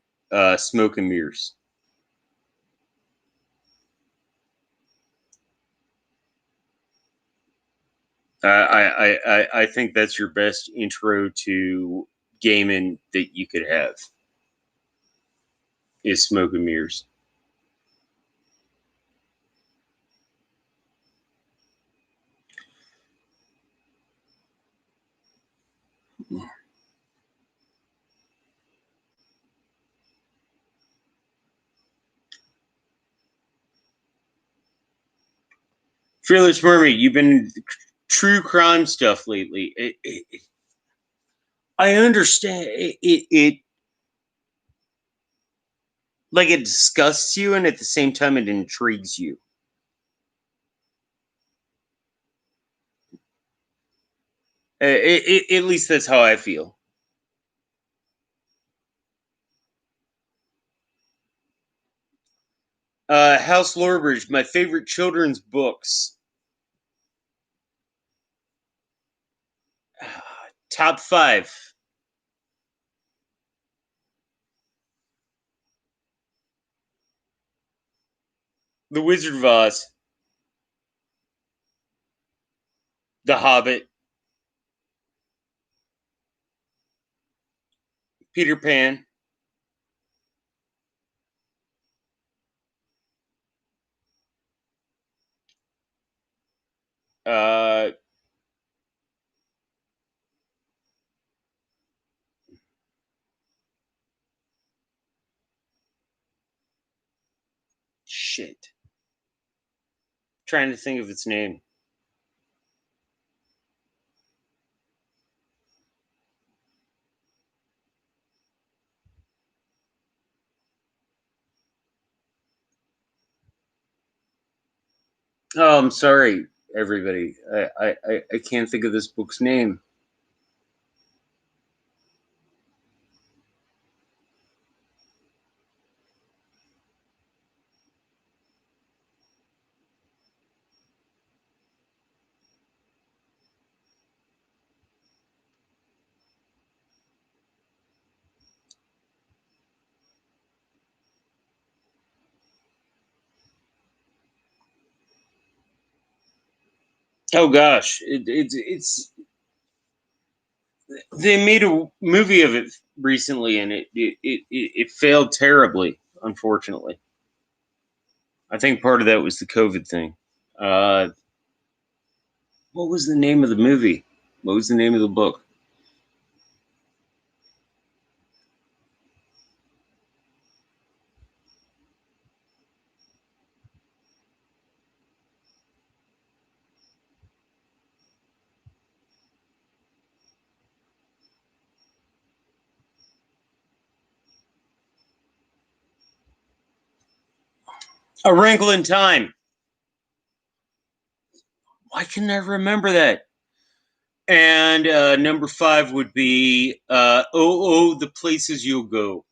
Smoke and Mirrors. I think that's your best intro to gaming that you could have is Smoke and Mirrors. Fearless Mermaid, you've been true crime stuff lately. I understand it like it disgusts you, and at the same time it intrigues you. At least that's how I feel. House Lorbridge, my favorite children's books. Top five. The Wizard of Oz, The Hobbit, Peter Pan, uh, shit. Trying to think of its name. Oh, I'm sorry, everybody. I can't think of this book's name. Oh gosh, it's they made a movie of it recently, and it failed terribly. Unfortunately, I think part of that was the COVID thing. Uh, what was the name of the movie? What was the name of the book? A Wrinkle in Time. Why can I remember that? And number five would be the Places You'll Go.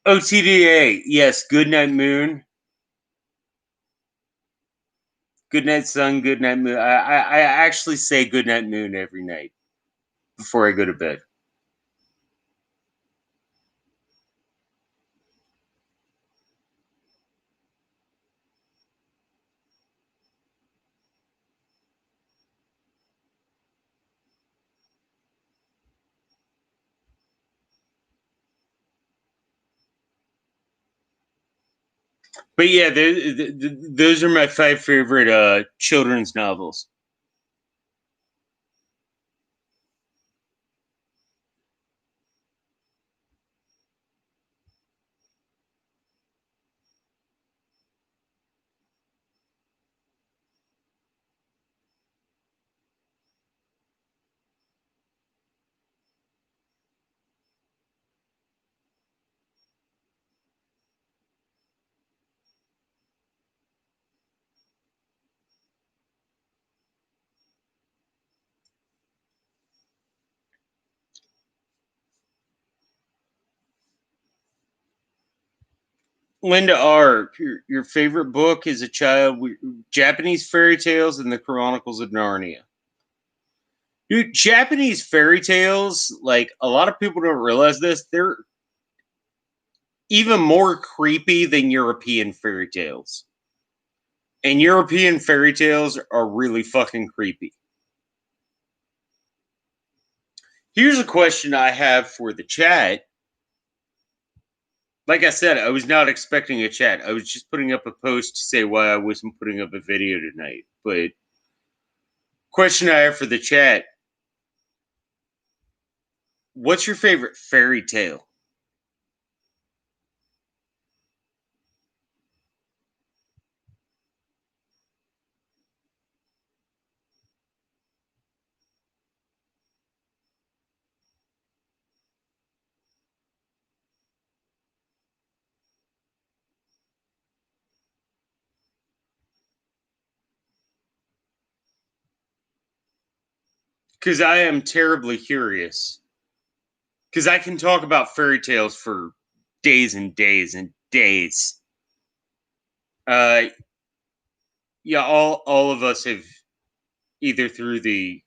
OTDA, yes. Goodnight Moon, Goodnight Sun, Goodnight Moon. I actually say Goodnight Moon every night before I go to bed. But yeah, those are my five favorite children's novels. Linda R., your favorite book as a child, Japanese fairy tales and the Chronicles of Narnia. Dude, Japanese fairy tales, like a lot of people don't realize this, they're even more creepy than European fairy tales. And European fairy tales are really fucking creepy. Here's a question I have for the chat. Like I said, I was not expecting a chat. I was just putting up a post to say why I wasn't putting up a video tonight. But question I have for the chat: what's your favorite fairy tale? Because I am terribly curious. Because I can talk about fairy tales for days and days and days. Uh, yeah, all of us have either through the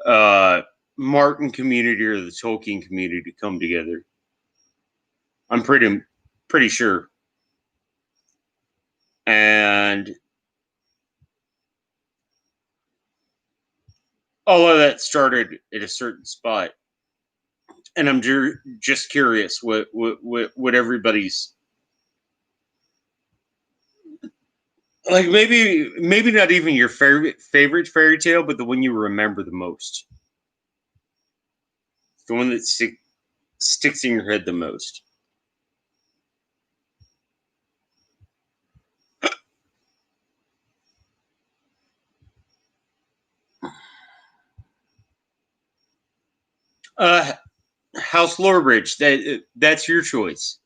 uh, Martin community or the Tolkien community come together. I'm pretty sure. And all of that started at a certain spot. And I'm just curious what everybody's like. Maybe not even your favorite fairy tale, but the one you remember the most, the one that sticks in your head the most. Uh, House Lorebridge. That's your choice.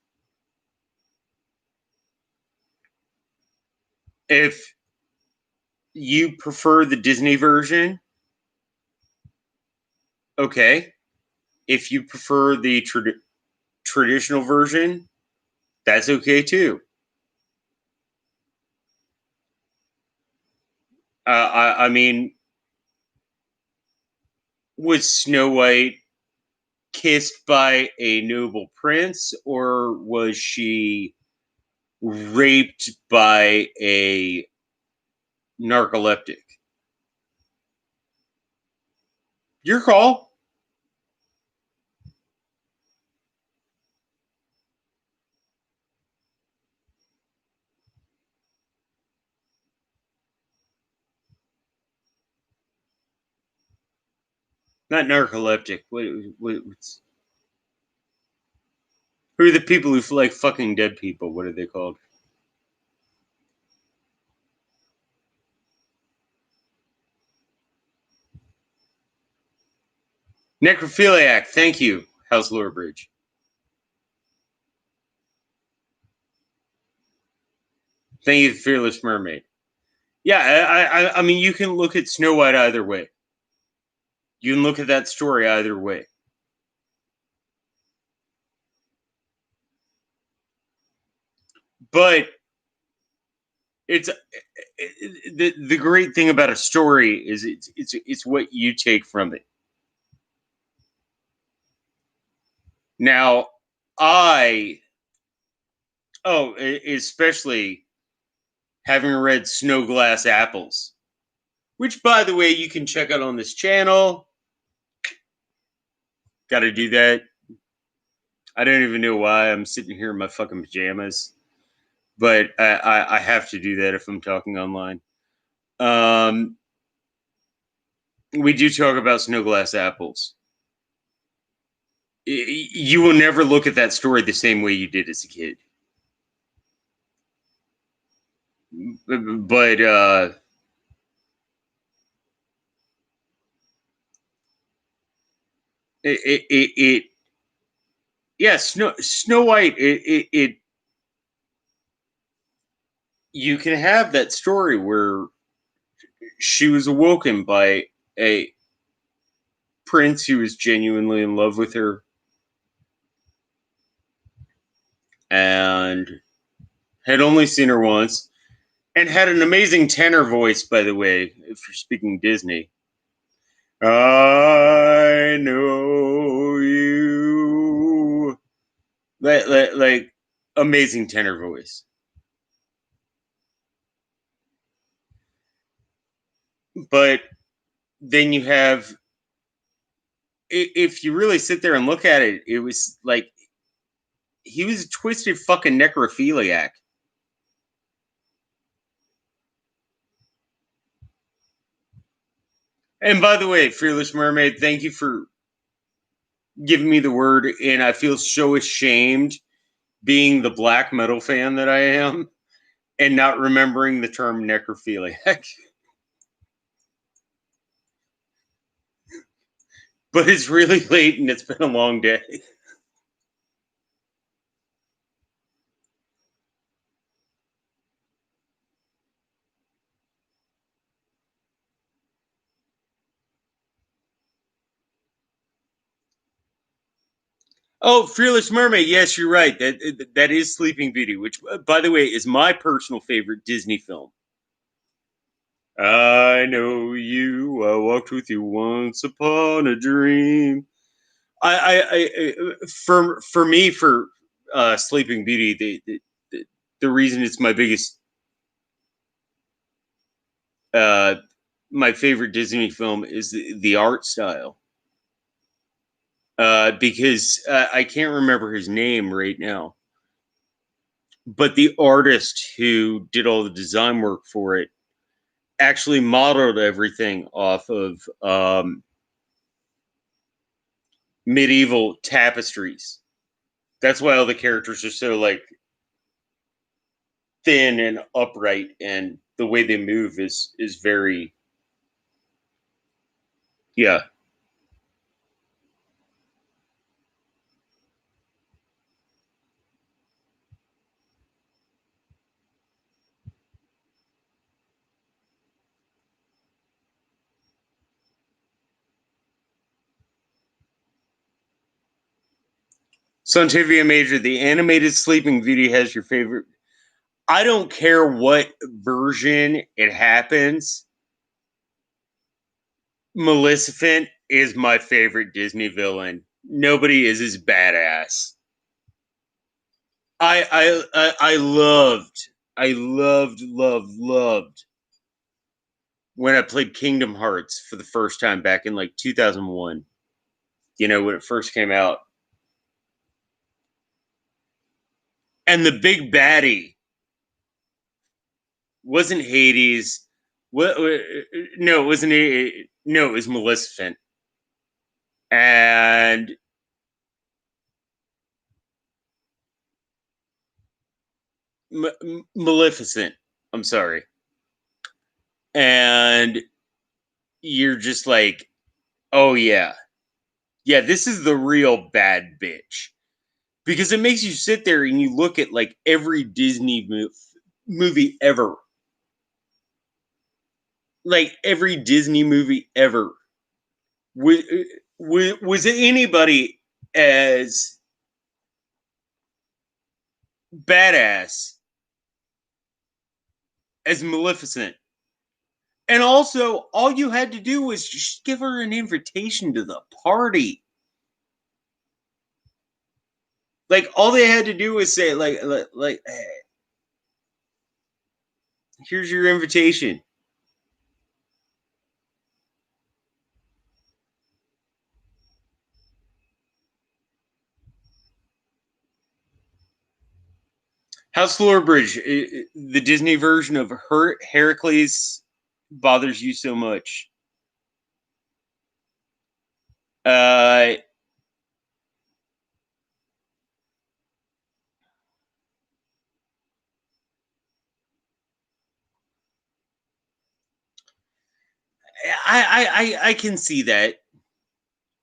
If you prefer the Disney version, okay. If you prefer the traditional version, that's okay too. I mean, was Snow White kissed by a noble prince, or was she raped by a narcoleptic? Your call. Not narcoleptic. Who are the people who like fucking dead people? What are they called? Necrophiliac. Thank you, House Lorebridge. Thank you, Fearless Mermaid. Yeah, I mean, you can look at Snow White either way. You can look at that story either way. But it's the great thing about a story is it's what you take from it. Now, especially having read Snow Glass Apples, which, by the way, you can check out on this channel. Got to do that. I don't even know why I'm sitting here in my fucking pajamas, but I have to do that if I'm talking online. We do talk about Snow Glass Apples. You will never look at that story the same way you did as a kid. But it yeah, Snow White. It you can have that story where she was awoken by a prince who was genuinely in love with her, and had only seen her once, and had an amazing tenor voice, by the way, if you're speaking Disney. I know you. Like amazing tenor voice. But then you have, if you really sit there and look at it, it was like he was a twisted fucking necrophiliac. And by the way, Fearless Mermaid, thank you for giving me the word. And I feel so ashamed being the black metal fan that I am and not remembering the term necrophiliac. But it's really late and it's been a long day. Oh, Fearless Mermaid. Yes, you're right. That is Sleeping Beauty, which, by the way, is my personal favorite Disney film. I know you. I walked with you once upon a dream. For me, for Sleeping Beauty, the reason it's my biggest, uh, my favorite Disney film is the art style. Because I can't remember his name right now, but the artist who did all the design work for it actually modeled everything off of medieval tapestries. That's why all the characters are so like thin and upright, and the way they move is very, yeah. Suntivia Major, the animated Sleeping Beauty has your favorite. I don't care what version it happens. Maleficent is my favorite Disney villain. Nobody is as badass. I loved when I played Kingdom Hearts for the first time back in like 2001. You know, when it first came out. And the big baddie wasn't Hades. What? No, it wasn't. No, it was Maleficent. And Maleficent. I'm sorry. And you're just like, oh yeah, yeah, this is the real bad bitch, because it makes you sit there and you look at like every Disney movie ever, like every Disney movie ever. Was, was anybody as badass as Maleficent? And also, all you had to do was just give her an invitation to the party. Like all they had to do was say, like, hey, here's your invitation. House Florbridge, the Disney version of Heracles bothers you so much. Uh, I can see that.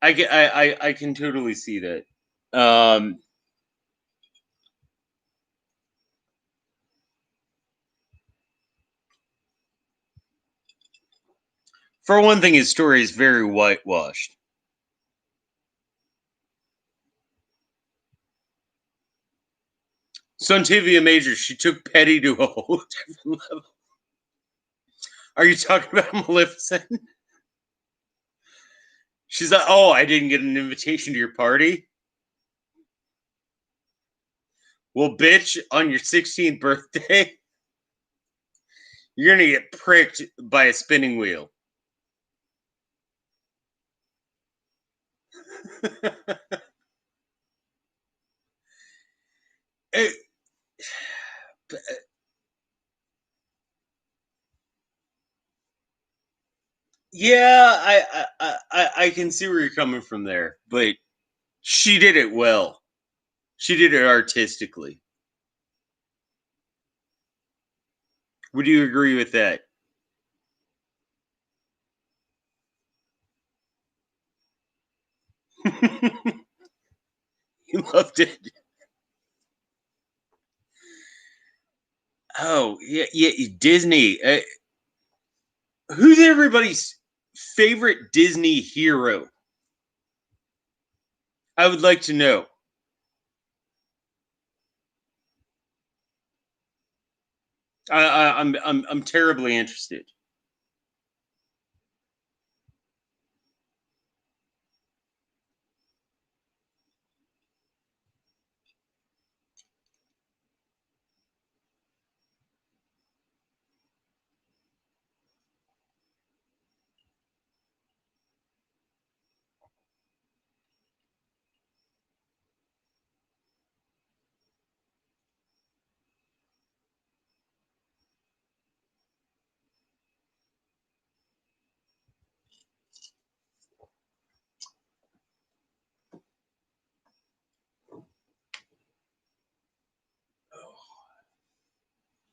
I can totally see that. Um, for one thing, his story is very whitewashed. Suntivia Major, she took Petty to a whole different level. Are you talking about Maleficent? She's like, oh, I didn't get an invitation to your party. Well, bitch, on your 16th birthday, you're going to get pricked by a spinning wheel. It, yeah, I can see where you're coming from there, but she did it well. She did it artistically. Would you agree with that? You loved it. Oh yeah, yeah. Disney. Who's everybody's favorite Disney hero? I would like to know. I'm terribly interested.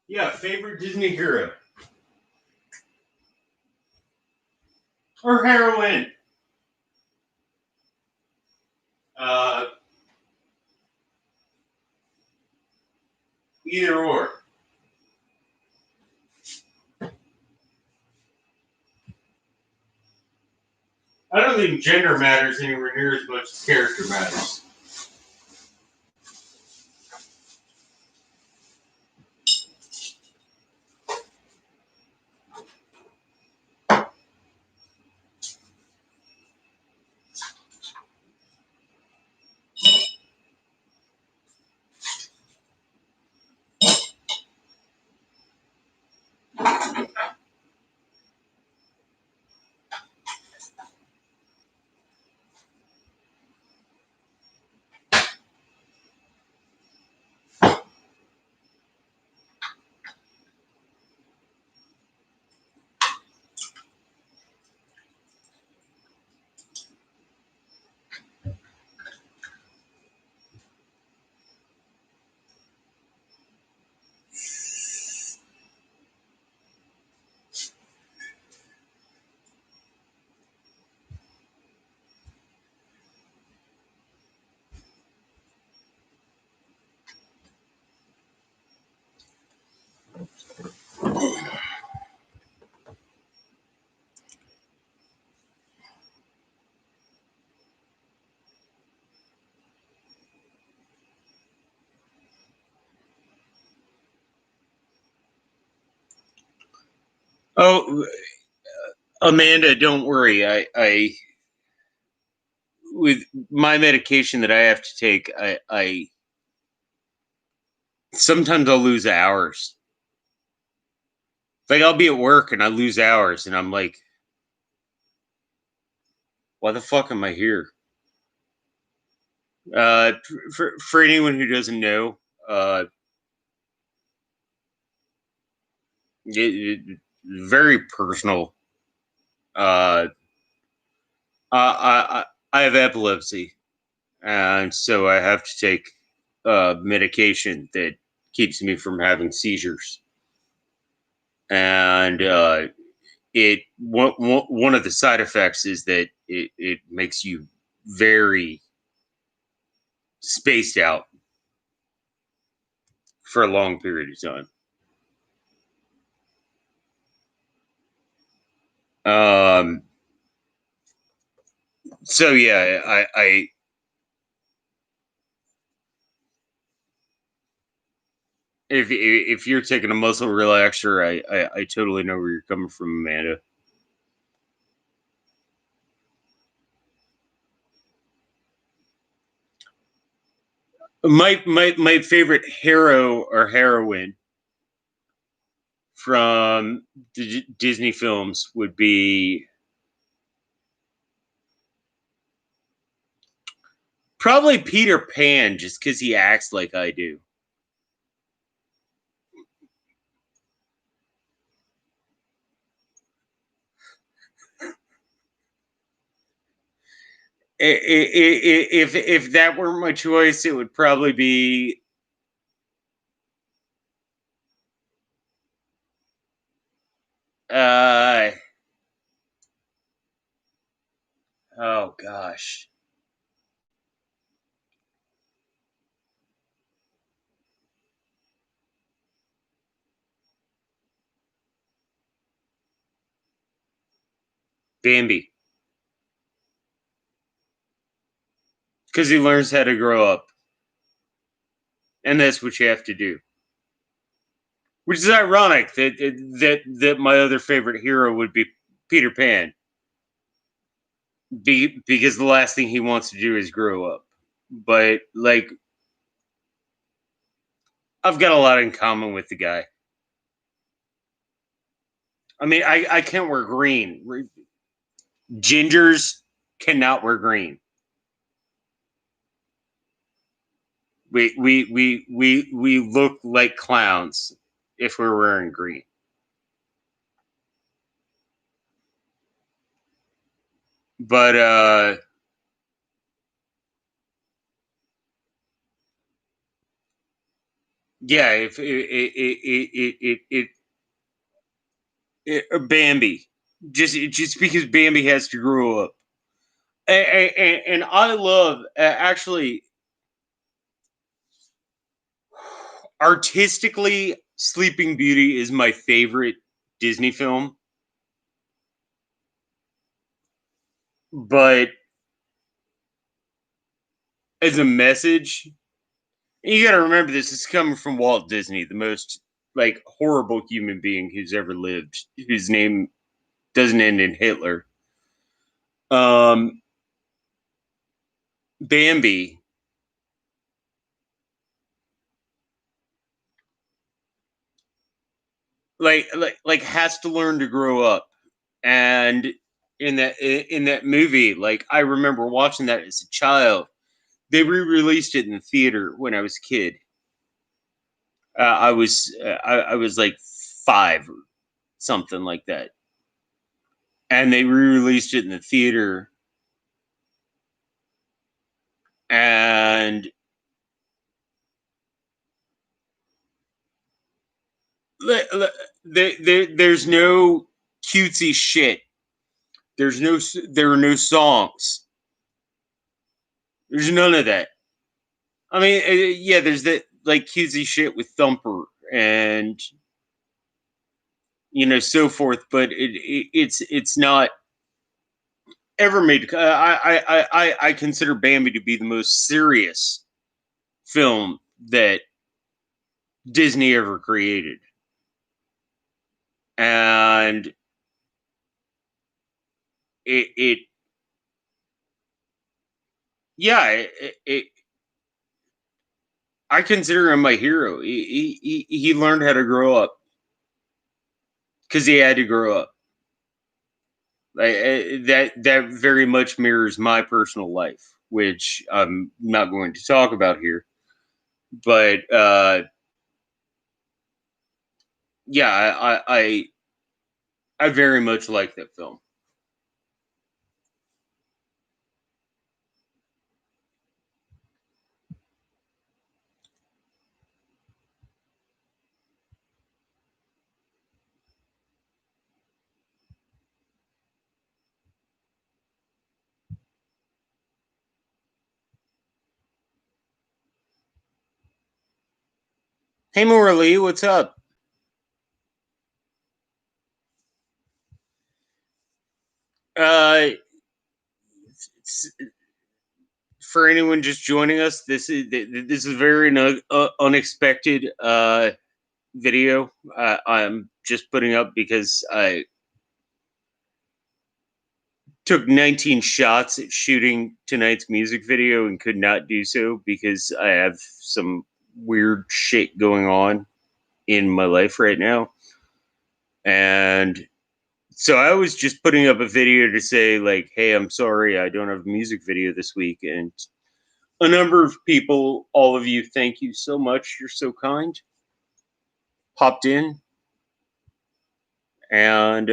Yeah, favorite Disney hero or heroine? Uh, Either or. I don't think gender matters anywhere near as much as character matters. Oh, Amanda, don't worry. I with my medication that I have to take, I sometimes I'll lose hours. Like I'll be at work and I lose hours, and I'm like, why the fuck am I here? For anyone who doesn't know, very personal. Uh, I have epilepsy, and so I have to take medication that keeps me from having seizures. And it one of the side effects is that it makes you very spaced out for a long period of time. Um, so yeah, I If you're taking a muscle relaxer, I totally know where you're coming from, Amanda. My favorite hero or heroine from Disney films would be probably Peter Pan, just because he acts like I do. If that were my choice, it would probably be uh oh gosh. Bambi. Because he learns how to grow up. And that's what you have to do. Which is ironic that my other favorite hero would be Peter Pan. Because the last thing he wants to do is grow up. But like I've got a lot in common with the guy. I mean, I can't wear green. Gingers cannot wear green. We look like clowns if we're wearing green. But yeah, if Bambi, just because Bambi has to grow up, and I love actually artistically, Sleeping Beauty is my favorite Disney film, but as a message, you got to remember this is coming from Walt Disney, the most like horrible human being who's ever lived, whose name doesn't end in Hitler. Um, Bambi, like has to learn to grow up, and in that movie, like I remember watching that as a child. They re-released it in the theater when I was a kid. I was like 5 or something like that, and they re-released it in the theater, and there's no cutesy shit. There are no songs. There's none of that. I mean, yeah, there's that like cutesy shit with Thumper and so forth, but it's not ever made. I consider Bambi to be the most serious film that Disney ever created, and it yeah, I consider him my hero. He learned how to grow up because he had to grow up. Like, that very much mirrors my personal life, which I'm not going to talk about here. But yeah, I very much like that film. Hey, Morley, what's up? Uh, for anyone just joining us, this is a very unexpected video. I'm just putting up because I took 19 shots at shooting tonight's music video and could not do so because I have some weird shit going on in my life right now. And so I was just putting up a video to say, like, hey, I'm sorry I don't have a music video this week. And a number of people, all of you, thank you so much. You're so kind. Popped in. And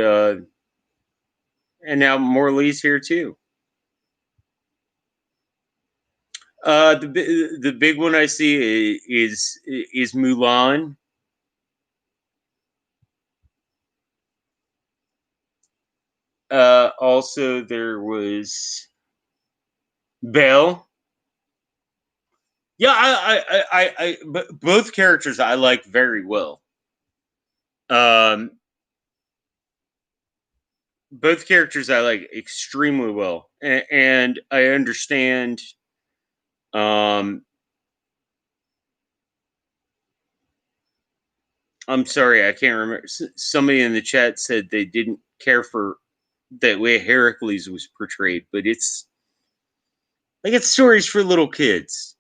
now Morley's here too. The big one I see is Mulan. Also, there was Belle. Yeah, both characters I like very well. Both characters I like extremely well, and I understand. I'm sorry, I can't remember. Somebody in the chat said they didn't care for the way Heracles was portrayed, but it's like it's stories for little kids,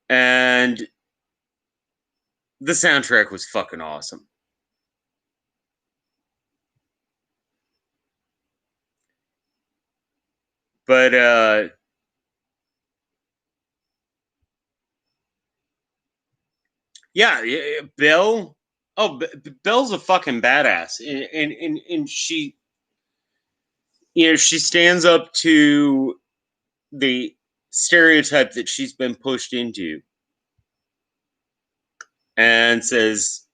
and the soundtrack was fucking awesome. But yeah, Belle. Oh, Belle's a fucking badass, and she, she stands up to the stereotype that she's been pushed into, and says,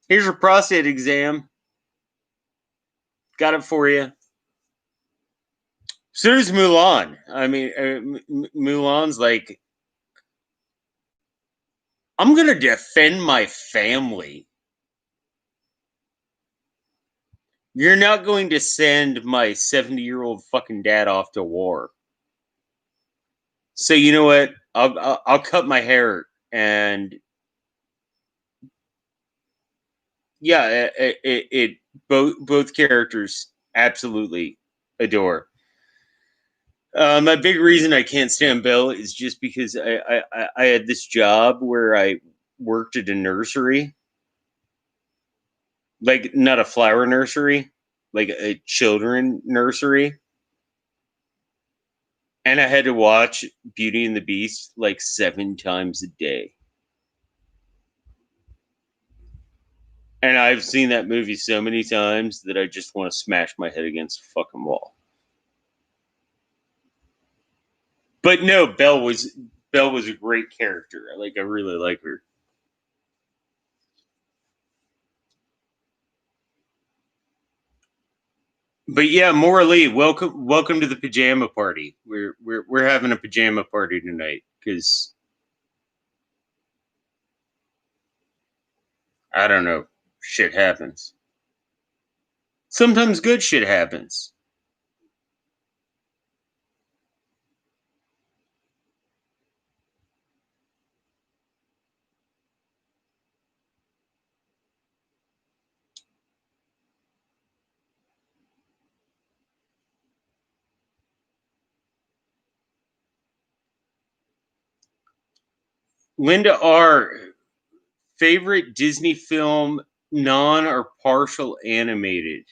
"Here's your prostate exam. Got it for you." So does Mulan. I mean, Mulan's like, I'm going to defend my family. You're not going to send my 70-year-old fucking dad off to war. So you know what? I'll cut my hair, and yeah, it both characters absolutely adore. My big reason I can't stand Belle is just because I had this job where I worked at a nursery, like not a flower nursery, like a children nursery, and I had to watch Beauty and the Beast like 7 times a day. And I've seen that movie so many times that I just want to smash my head against a fucking wall. But no, Belle was a great character. I really like her. But yeah, Morley, welcome to the pajama party. We're having a pajama party tonight because I don't know, shit happens. Sometimes good shit happens. Linda R, favorite Disney film, non or partial animated.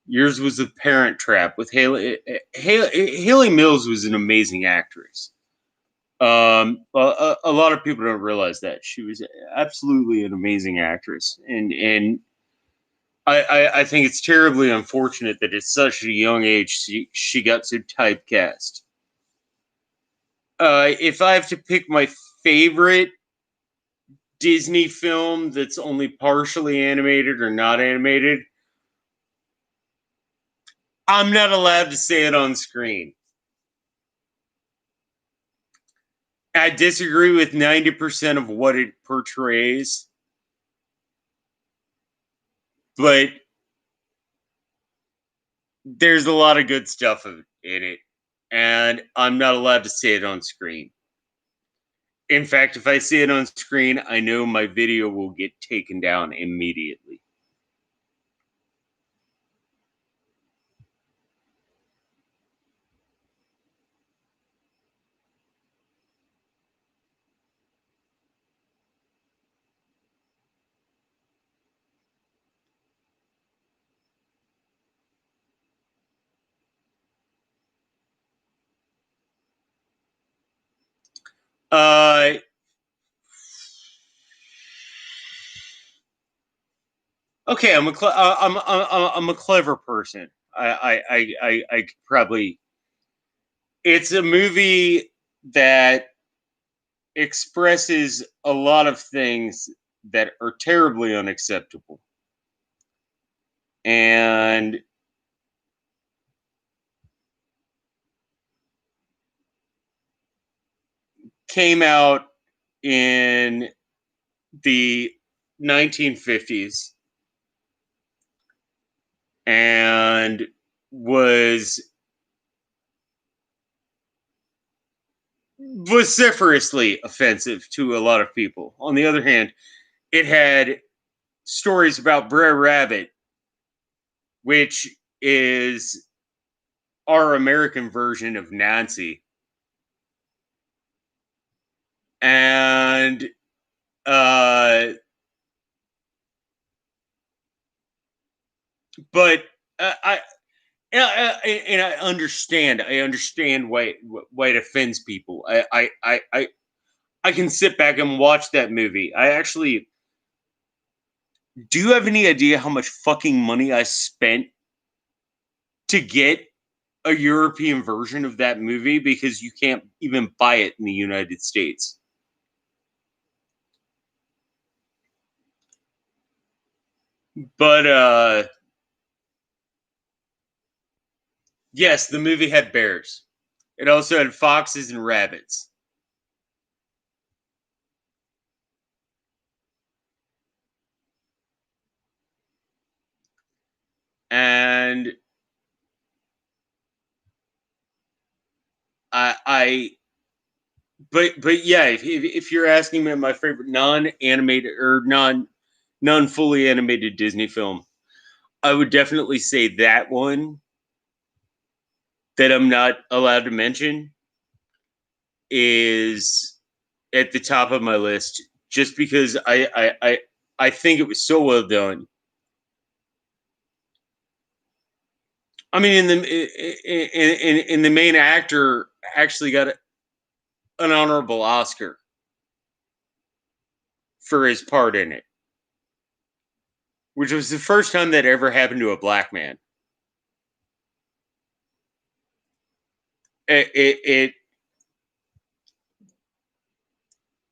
Yours was The Parent Trap with Haley Mills was an amazing actress. A lot of people don't realize that she was absolutely an amazing actress, and I think it's terribly unfortunate that at such a young age she got so typecast. If I have to pick my favorite Disney film that's only partially animated or not animated, I'm not allowed to say it on screen. I disagree with 90% of what it portrays, but there's a lot of good stuff in it, and I'm not allowed to say it on screen. In fact, if I see it on screen, I know my video will get taken down immediately. Uh, okay, I'm a clever person. I could probably. It's a movie that expresses a lot of things that are terribly unacceptable, and came out in the 1950s and was vociferously offensive to a lot of people. On the other hand, it had stories about Brer Rabbit, which is our American version of Nancy. And uh but I and I understand. I understand why it offends people. I can sit back and watch that movie. I actually do. You have any idea how much fucking money I spent to get a European version of that movie, because you can't even buy it in the United States? But yes, the movie had bears. It also had foxes and rabbits. And I but yeah, if you're asking me my favorite non-animated or non fully animated Disney film, I would definitely say that one that I'm not allowed to mention is at the top of my list, just because I think it was so well done. I mean, in the main actor actually got an honorable Oscar for his part in it, which was the first time that ever happened to a black man. It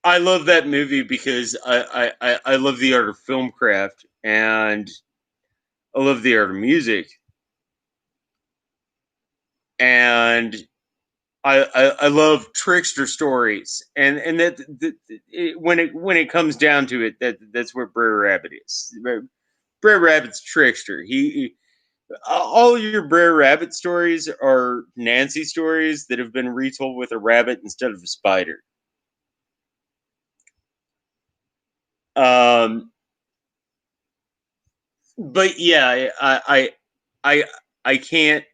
I love that movie because I love the art of film craft, and I love the art of music, and I love trickster stories, and when it comes down to it, that's where Brer Rabbit is. Brer Rabbit's trickster. He all your Brer Rabbit stories are Nancy stories that have been retold with a rabbit instead of a spider. Um, but yeah, I I can't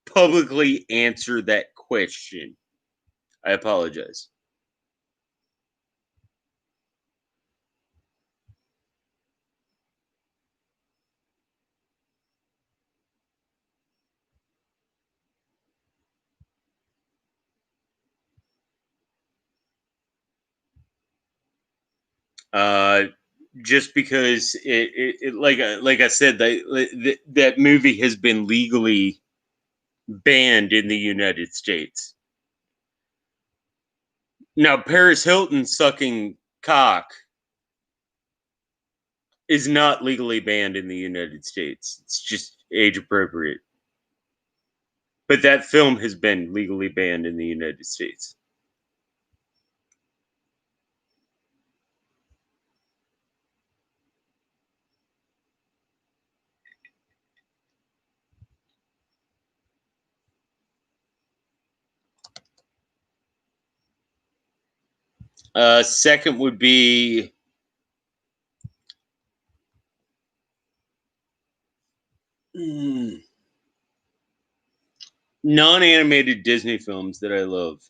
publicly answer that question. I apologize. Uh, just because like I said, that movie has been legally banned in the United States. Now, Paris Hilton sucking cock is not legally banned in the United States. It's just age appropriate. But that film has been legally banned in the United States. Second would be non-animated Disney films that I love.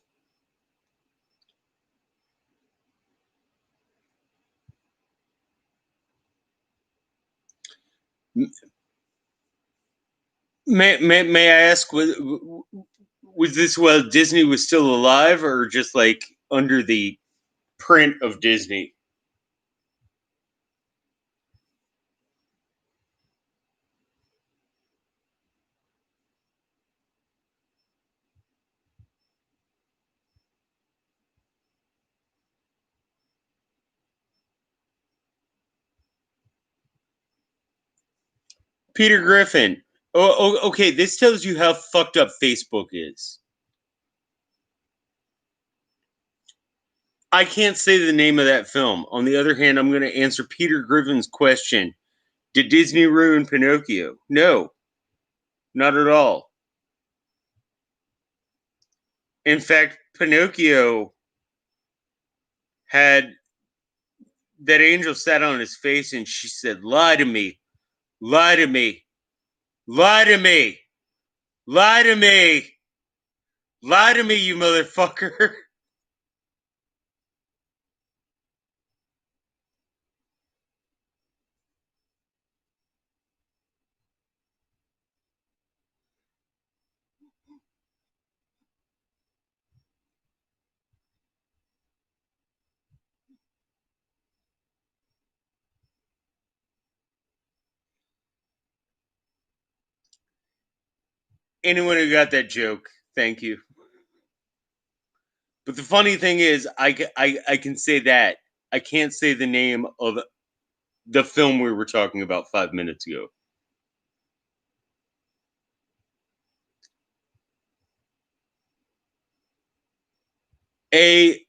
May I ask, was this while Disney was still alive, or just like under the print of Disney? Peter Griffin. Okay. This tells you how fucked up Facebook is. I can't say the name of that film. On the other hand, I'm going to answer Peter Griffin's question. Did Disney ruin Pinocchio? No, not at all. In fact, Pinocchio had that angel sat on his face and she said, "Lie to me, lie to me, lie to me, lie to me, lie to me, you motherfucker." Anyone who got that joke, thank you. But the funny thing is, I can say that. I can't say the name of the film we were talking about 5 minutes ago. A,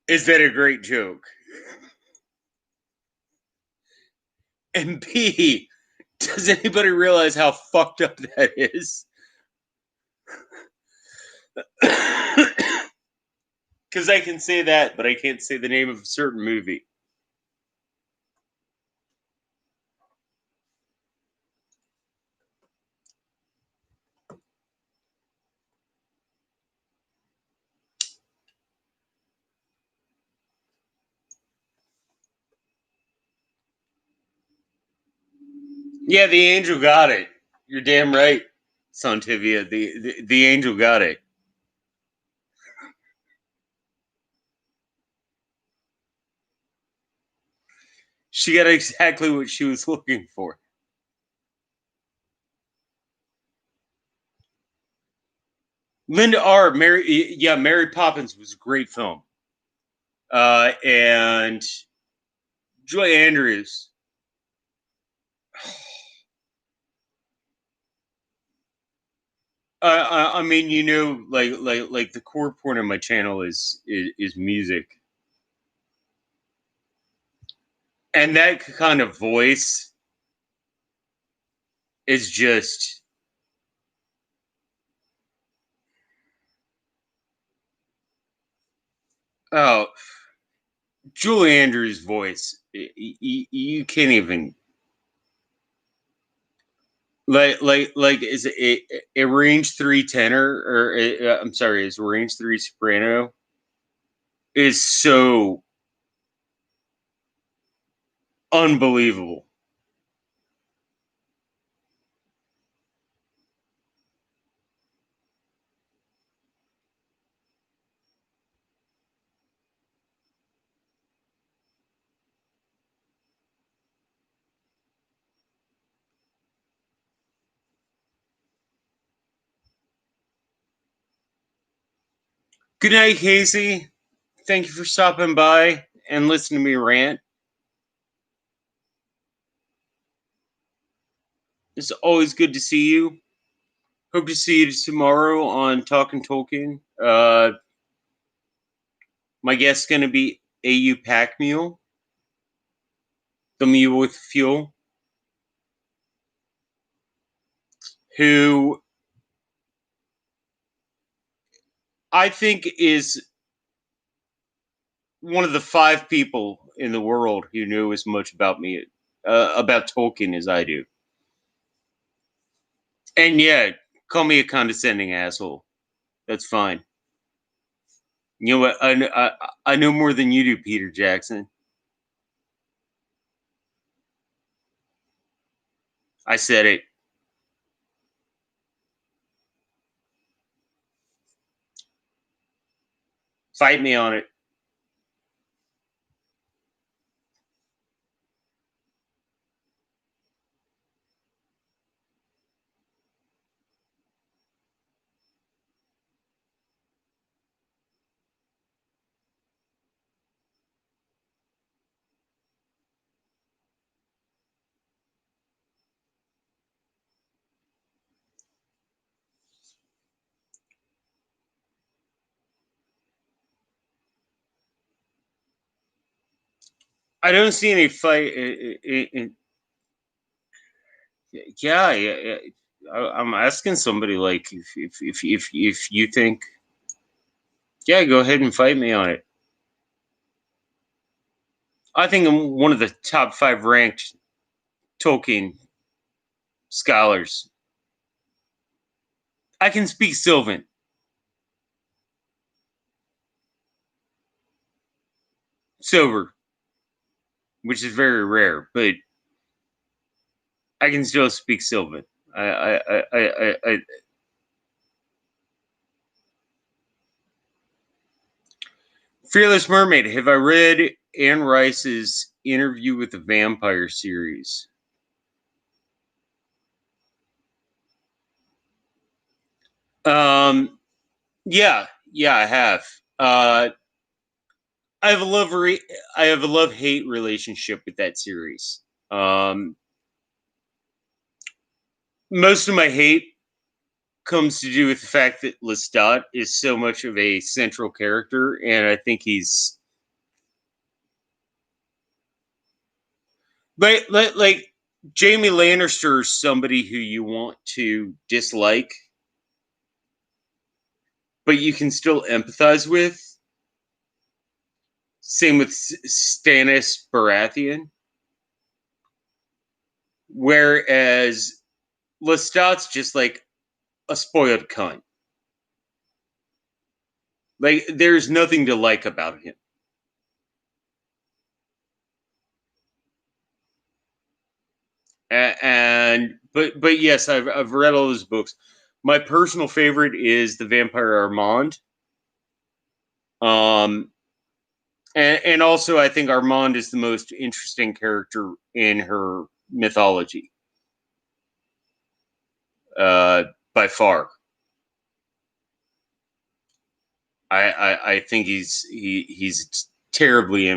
is that a great joke? And B, does anybody realize how fucked up that is? Because I can say that, but I can't say the name of a certain movie. Yeah, the angel got it. You're damn right, Santivia. The angel got it. She got exactly what she was looking for. Linda R. Mary Poppins was a great film. And Joy Andrews. I mean, like the core point of my channel is music, and that kind of voice is just oh, Julie Andrews' voice. You can't even like is it a range 3 tenor or I'm sorry, is range 3 soprano is so unbelievable. Good night, Casey. Thank you for stopping by and listening to me rant. It's always good to see you. Hope to see you tomorrow on Talking Tolkien. My guest's going to be AU Pack Mule, the mule with fuel, who I think is one of the 5 people in the world who knew as much about me, about Tolkien as I do. And yeah, call me a condescending asshole. That's fine. You know what? I know more than you do, Peter Jackson. I said it. Fight me on it. I don't see any fight. Yeah. I'm asking somebody like if you think, yeah, go ahead and fight me on it. I think I'm one of the top 5 ranked Tolkien scholars. I can speak Sylvan, sober, which is very rare, but I can still speak Sylvan. I Fearless Mermaid. Have I read Anne Rice's Interview with the Vampire series? Um, yeah, I have. I have a I have a love hate relationship with that series. Um, Most of my hate comes to do with the fact that Lestat is so much of a central character, and I think he's like Jamie Lannister is somebody who you want to dislike, but you can still empathize with. Same with Stannis Baratheon, whereas Lestat's just like a spoiled cunt. Like there's nothing to like about him. And but yes, I've read all those books. My personal favorite is the Vampire Armand. Um, and also I think Armand is the most interesting character in her mythology, uh, by far. I think he's a terribly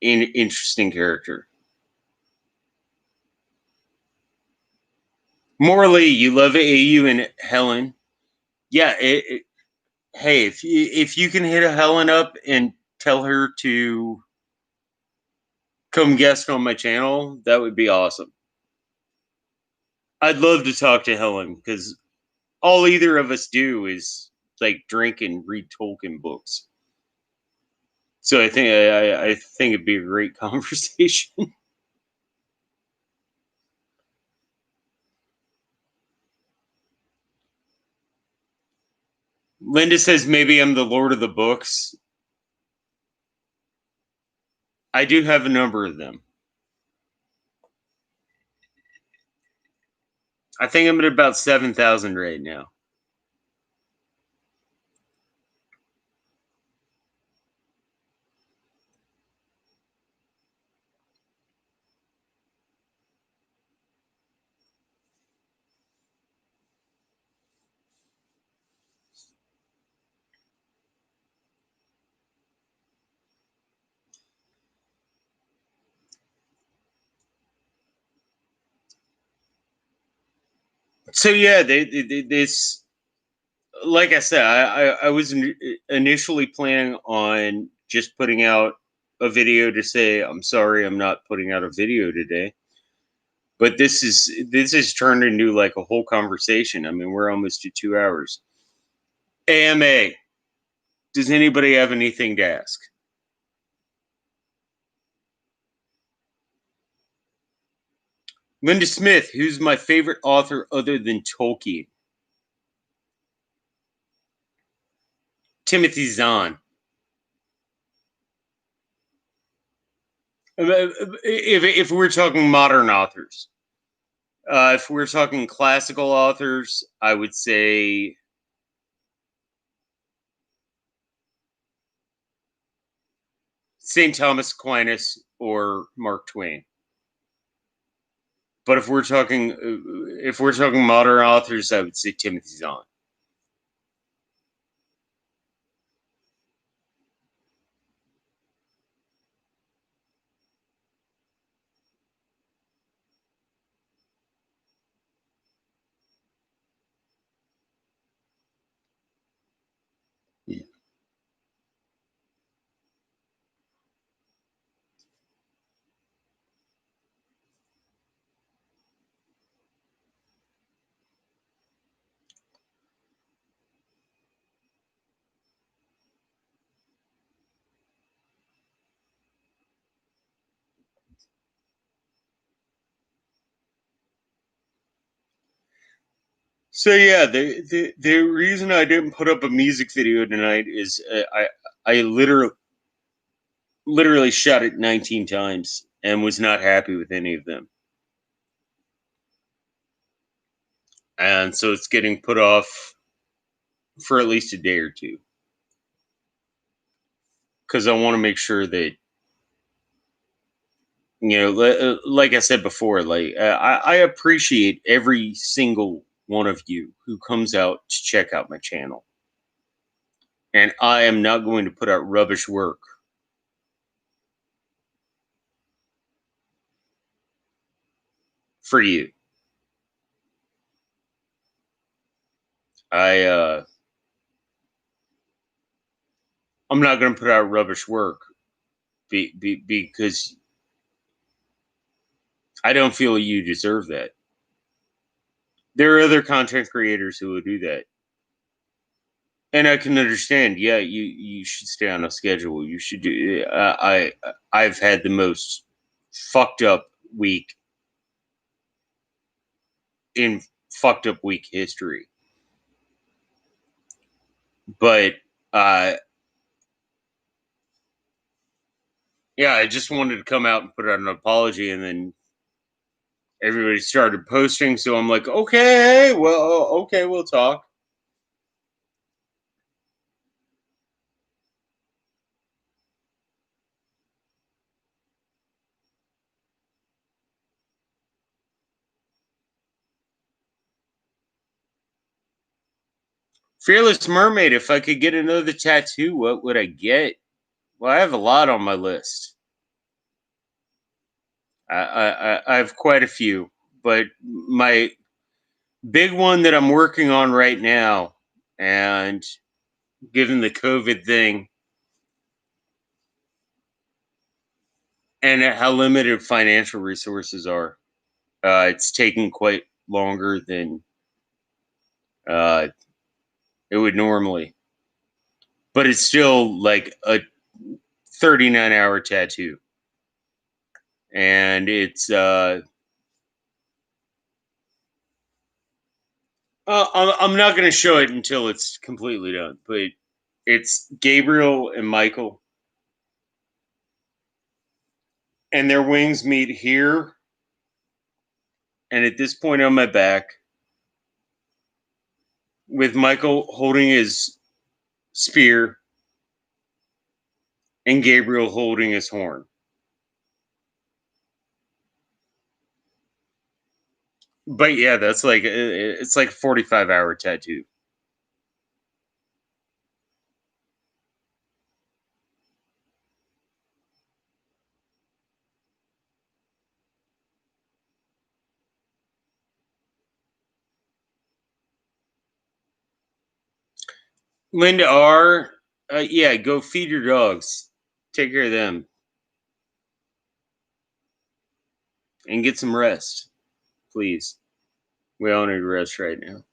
interesting character. Morally, you love AU and Helen. Yeah, hey, if you can hit a Helen up and tell her to come guest on my channel, that would be awesome. I'd love to talk to Helen because all either of us do is like drink and read Tolkien books. So I think it'd be a great conversation. Linda says maybe I'm the Lord of the Books. I do have a number of them. I think I'm at about 7,000 right now. So yeah, this, like I said, I was initially planning on just putting out a video to say I'm sorry I'm not putting out a video today, but this has turned into like a whole conversation. I mean, we're almost to 2 hours. AMA. Does anybody have anything to ask? Linda Smith, who's my favorite author other than Tolkien? Timothy Zahn. If we're talking modern authors, if we're talking classical authors, I would say St. Thomas Aquinas or Mark Twain. But if we're talking modern authors, I would say Timothy Zahn. Yeah. So yeah, the reason I didn't put up a music video tonight is I literally shot it 19 times and was not happy with any of them, and so it's getting put off for at least a day or two because I want to make sure that like I said before, I appreciate every single one of you who comes out to check out my channel, and I am not going to put out rubbish work for you. I I'm not going to put out rubbish work because I don't feel you deserve that. There are other content creators who will do that, and I can understand. Yeah, you should stay on a schedule. You should do. I've had the most fucked up week in fucked up week history, but uh, yeah, I just wanted to come out and put out an apology, and then everybody started posting. So I'm like, okay, well, okay, we'll talk. Fearless Mermaid, if I could get another tattoo, what would I get? Well, I have a lot on my list. I have quite a few, but my big one that I'm working on right now, and given the COVID thing and how limited financial resources are, it's taking quite longer than uh, it would normally. But it's still like a 39-hour tattoo, and it's I'm not going to show it until it's completely done. But it's Gabriel and Michael, and their wings meet here, and at this point on my back, with Michael holding his spear and Gabriel holding his horn. But yeah, that's like it's like a 45-hour tattoo. Linda R, yeah, go feed your dogs, take care of them, and get some rest, please. We all need rest right now.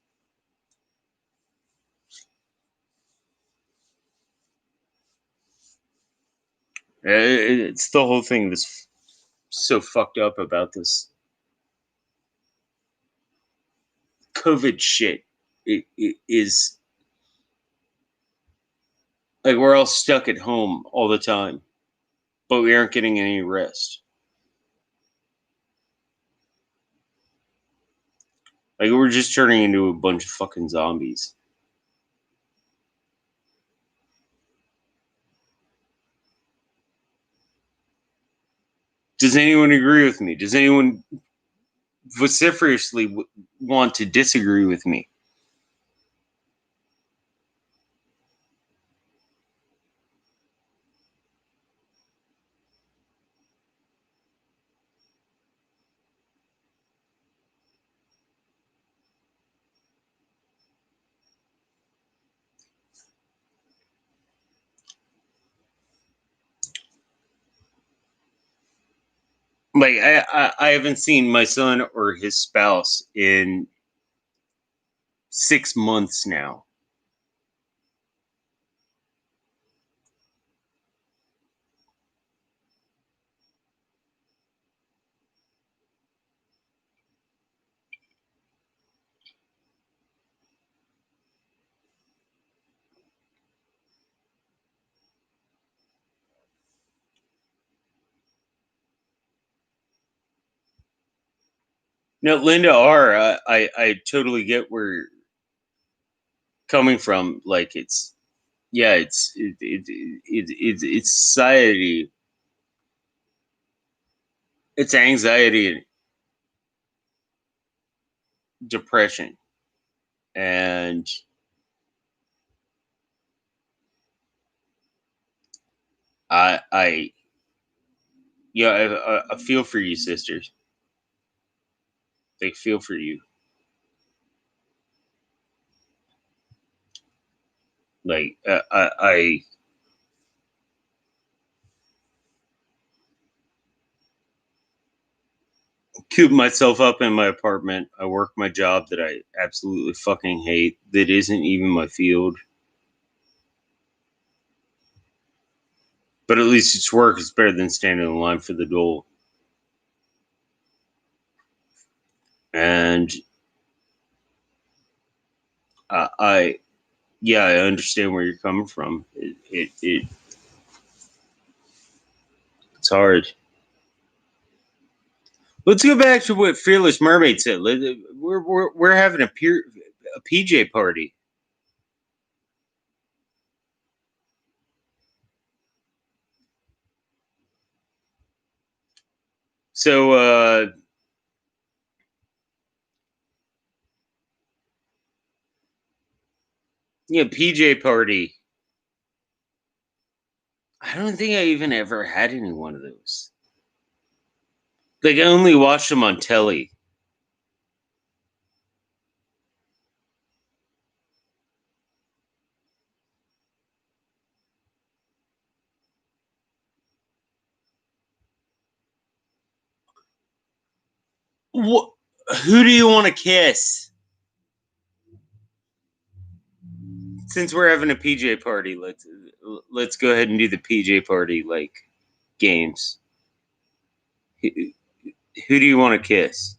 It's the whole thing that's so fucked up about this COVID shit. It is like we're all stuck at home all the time, but we aren't getting any rest. Like we're just turning into a bunch of fucking zombies. Does anyone agree with me? Does anyone vociferously want to disagree with me? Like I haven't seen my son or his spouse in 6 months now. No, Linda R. I totally get where you're coming from. Like it's yeah, it's society, it's anxiety and depression, and I yeah, I feel for you, sisters. They feel for you. Like I coop myself up in my apartment. I work my job that I absolutely fucking hate. That isn't even my field, but at least it's work. It's better than standing in line for the dole. And I yeah, I understand where you're coming from. It's hard. Let's go back to what Fearless Mermaid said. We're having a PJ party. So yeah, PJ party. I don't think I even ever had any one of those. Like I only watched them on telly. What? Who do you want to kiss? Since we're having a PJ party, let's go ahead and do the PJ party like games. Who, who do you want to kiss?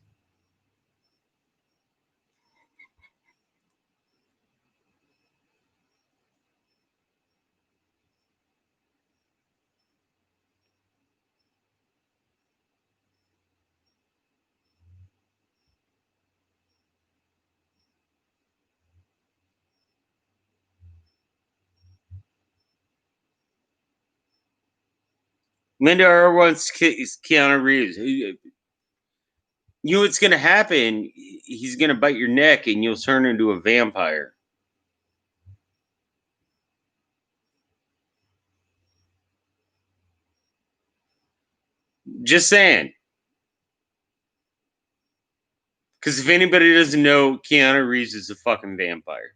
Linda R wants Keanu Reeves. You know what's gonna happen? He's gonna bite your neck, and you'll turn into a vampire. Just saying. Because if anybody doesn't know, Keanu Reeves is a fucking vampire.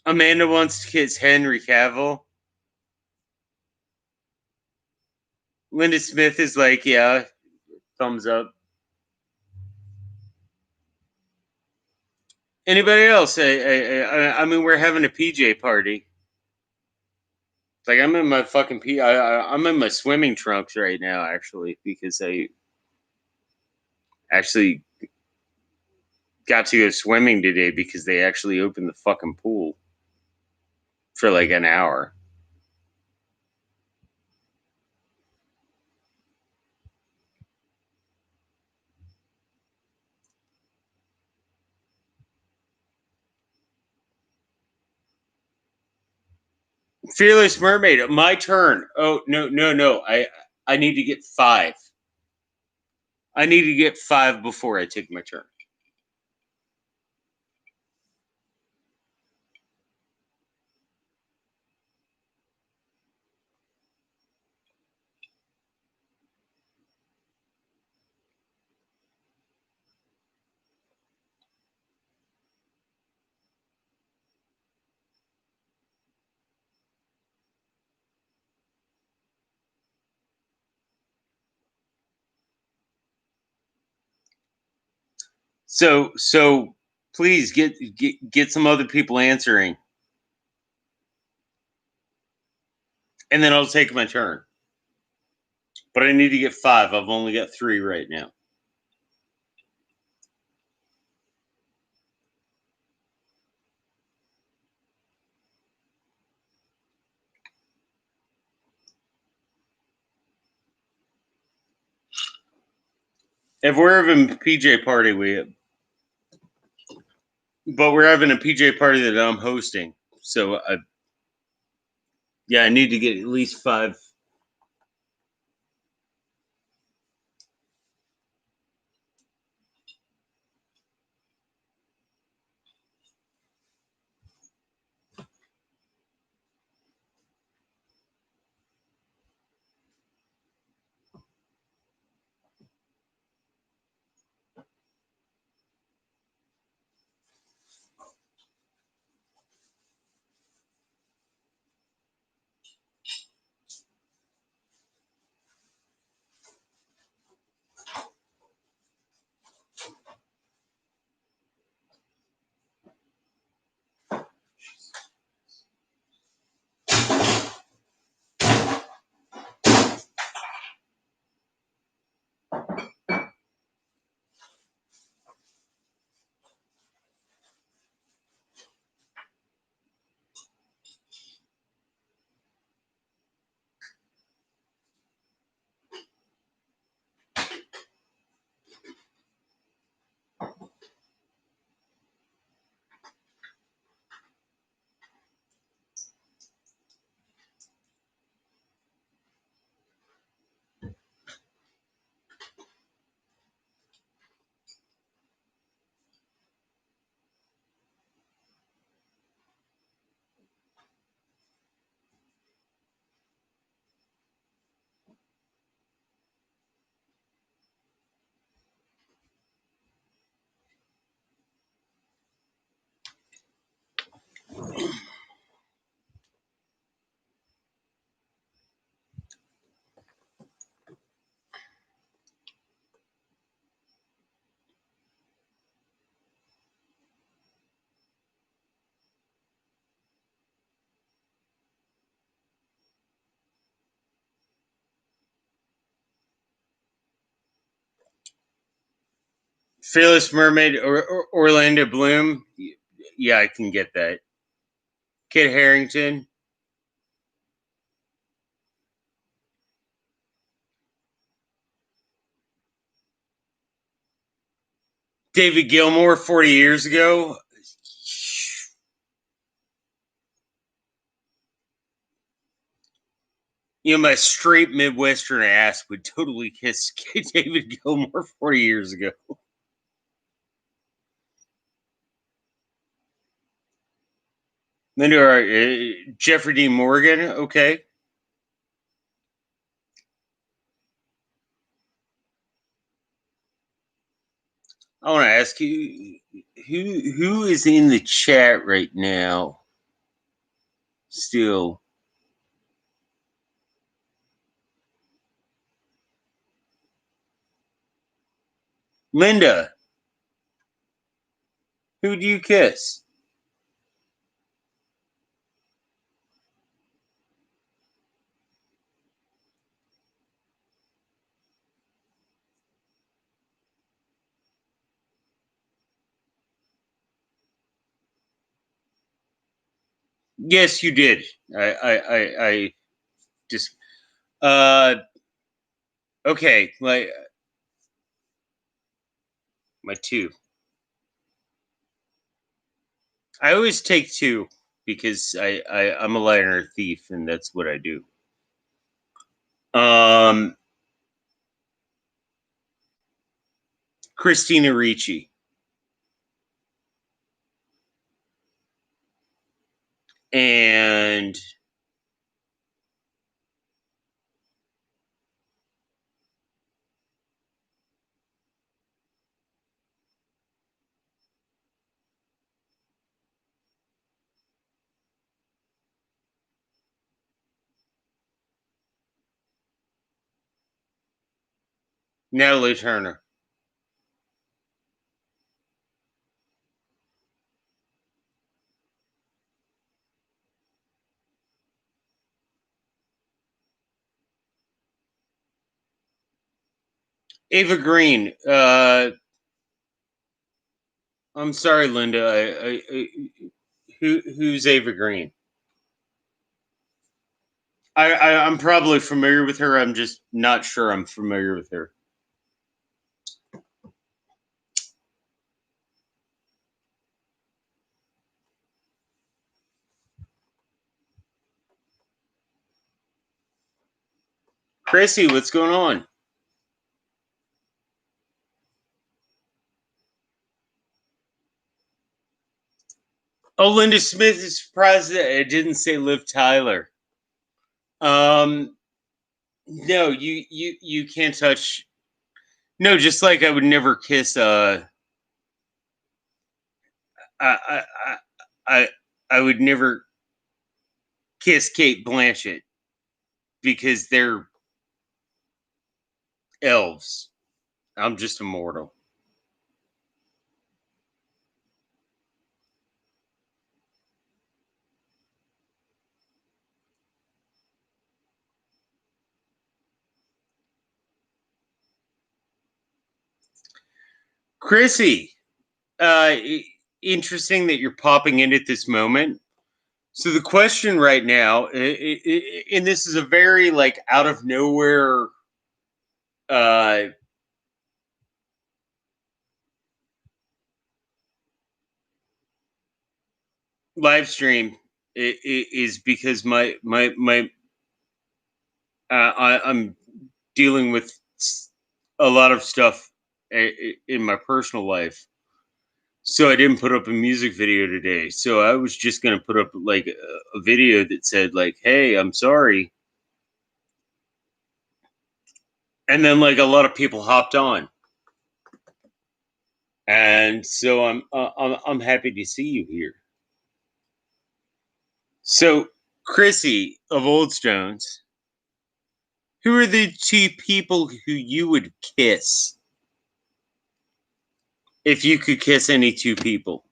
Amanda wants to kiss Henry Cavill. Linda Smith is like, yeah, thumbs up. Anybody else? I mean, we're having a PJ party. It's like I'm in my fucking I'm in my swimming trunks right now, actually, because I actually got to go swimming today because they actually opened the fucking pool for like an hour. Fearless Mermaid, my turn. Oh no! I need to get 5. I need to get 5 before I take my turn. So please get some other people answering, and then I'll take my turn. But I need to get 5. I've only got 3 right now. If we're having a PJ party, but we're having a PJ party that I'm hosting. So I need to get at least 5. Fearless Mermaid or Orlando Bloom. Yeah, I can get that. Kit Harington. David Gilmour 40 years ago. You know, my straight Midwestern ass would totally kiss David Gilmour 40 years ago. Then there are Jeffrey D. Morgan. Okay. I want to ask you who is in the chat right now. Still. Linda, who do you kiss? Yes, you did. I just okay, like my two. I always take two because I'm a liar thief, and that's what I do. Um, Christina Ricci and Natalie Turner. Ava Green. I'm sorry, Linda. Who's Ava Green? I'm probably familiar with her. I'm just not sure I'm familiar with her. Chrissy, what's going on? Oh, Linda Smith is surprised that it didn't say Liv Tyler. No, you can't touch. No, just like I would never kiss. I I I I would never kiss Kate Blanchett because they're elves. I'm just a mortal. Chrissy, uh, interesting that you're popping in at this moment. So the question right now, and this is a very like out of nowhere uh, live stream, is because I'm dealing with a lot of stuff in my personal life. So I didn't put up a music video today. So I was just gonna put up like a video that said like, "Hey, I'm sorry," and then like a lot of people hopped on, and so I'm happy to see you here. So Chrissy of Old Stones, who are the two people who you would kiss if you could kiss any two people?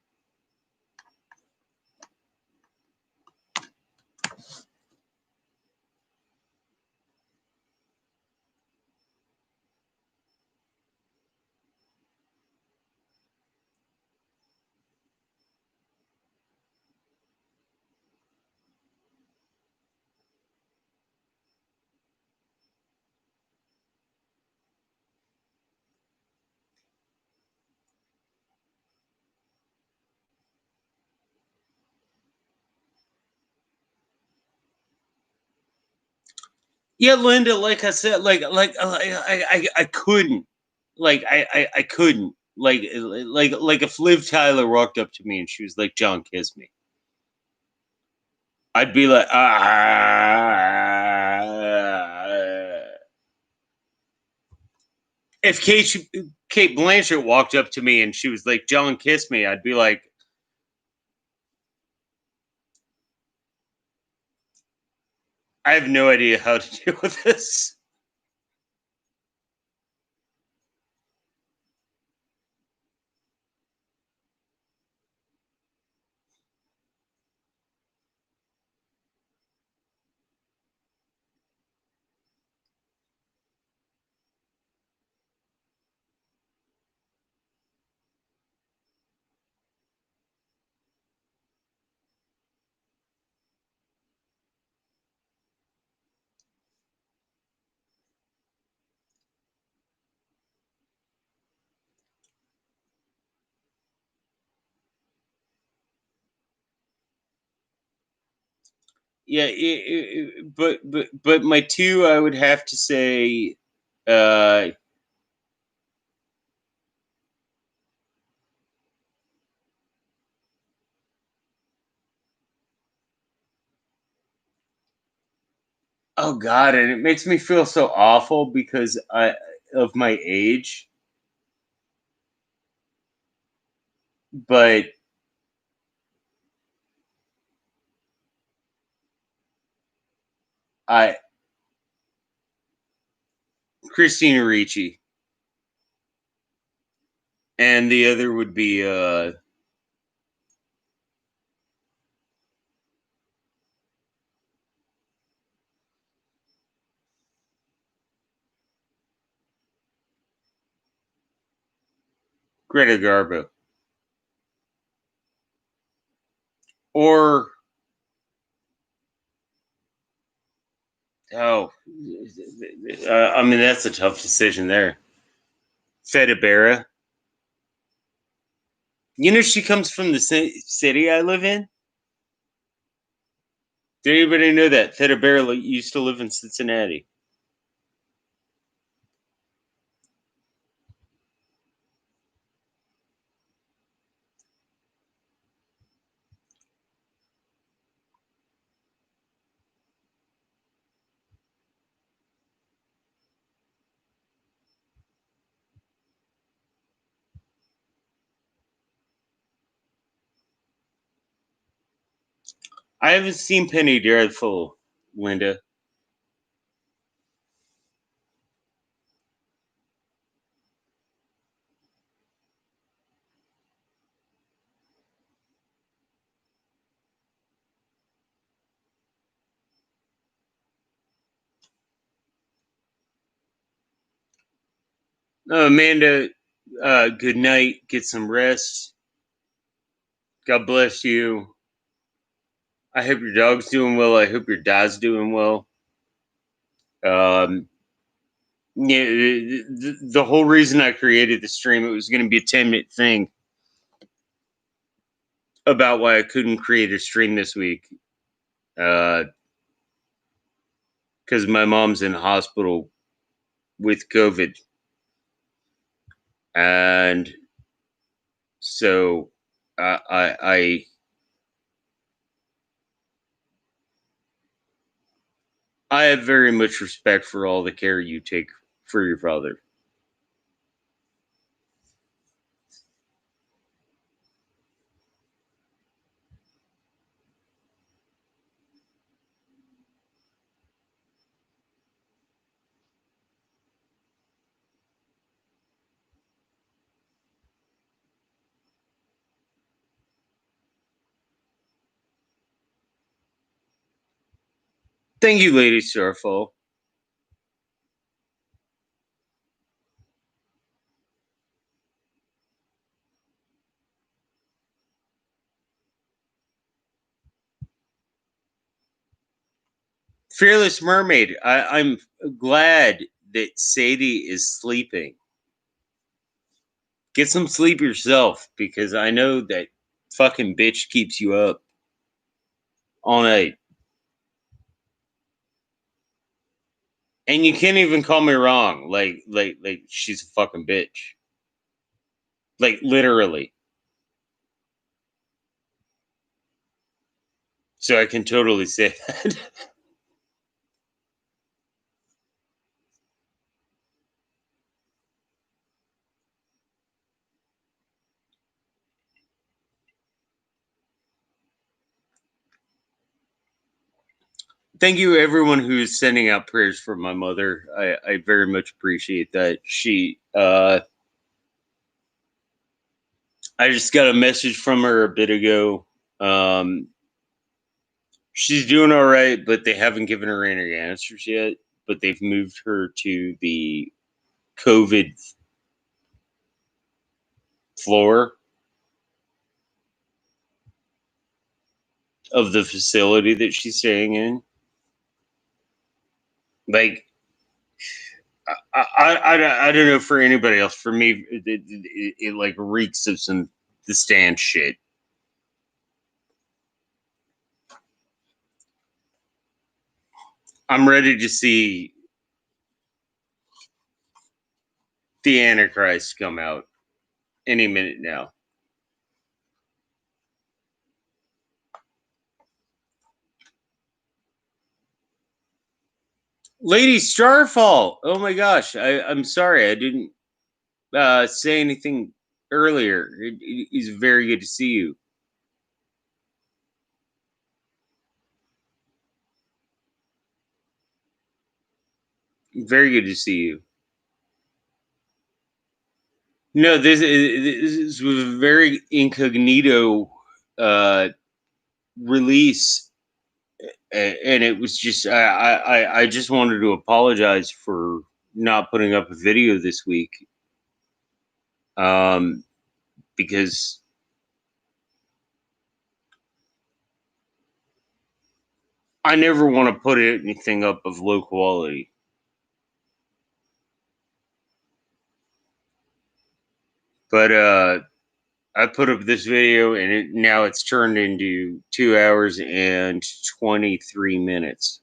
Yeah, Linda. Like I said, I couldn't. I couldn't. Like if Liv Tyler walked up to me and she was like, "John, kiss me," I'd be like, ah. If Kate Blanchett walked up to me and she was like, "John, kiss me," I'd be like, I have no idea how to deal with this. Yeah, but my two, I would have to say, uh, oh God, and it makes me feel so awful because I of my age, but I Christina Ricci, and the other would be Greta Garbo, or oh, I mean that's a tough decision there. Fedibera. You know she comes from the city I live in. Did anybody know that Fedibera used to live in Cincinnati? I haven't seen Penny Dreadful, Linda. Amanda, good night. Get some rest. God bless you. I hope your dog's doing well. I hope your dad's doing well. Um, yeah, the whole reason I created the stream, it was going to be a 10-minute thing about why I couldn't create a stream this week. Because my mom's in the hospital with COVID. And so I have very much respect for all the care you take for your father. Thank you, Lady Starfall. Fearless Mermaid, I'm glad that Sadie is sleeping. Get some sleep yourself because I know that fucking bitch keeps you up all night. And you can't even call me wrong. Like she's a fucking bitch. Like literally. So I can totally say that. thank you, everyone who's sending out prayers for my mother. I very much appreciate that. I just got a message from her a bit ago. She's doing all right, but they haven't given her any answers yet. But they've moved her to the COVID floor of the facility that she's staying in. Like, I don't know for anybody else. For me, it like reeks of some the stand shit. I'm ready to see the Antichrist come out any minute now. Lady Starfall. Oh my gosh. I'm sorry. I didn't say anything earlier. It's very good to see you. Very good to see you. No, this was a very incognito release, and it was just I just wanted to apologize for not putting up a video this week, because I never want to put anything up of low quality. But I put up this video, and now it's turned into 2 hours and 23 minutes.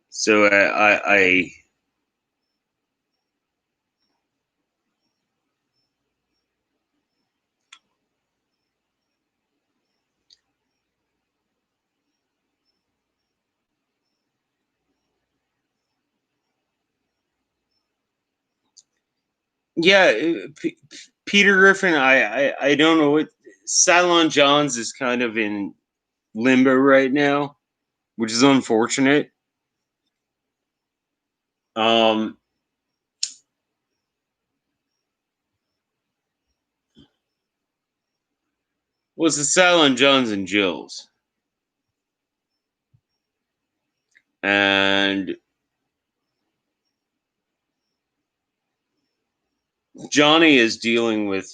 So yeah, Peter Griffin. I don't know what Cylon Johns is kind of in limbo right now, which is unfortunate. Um, was the Cylon Johns and Jills, and Johnny is dealing with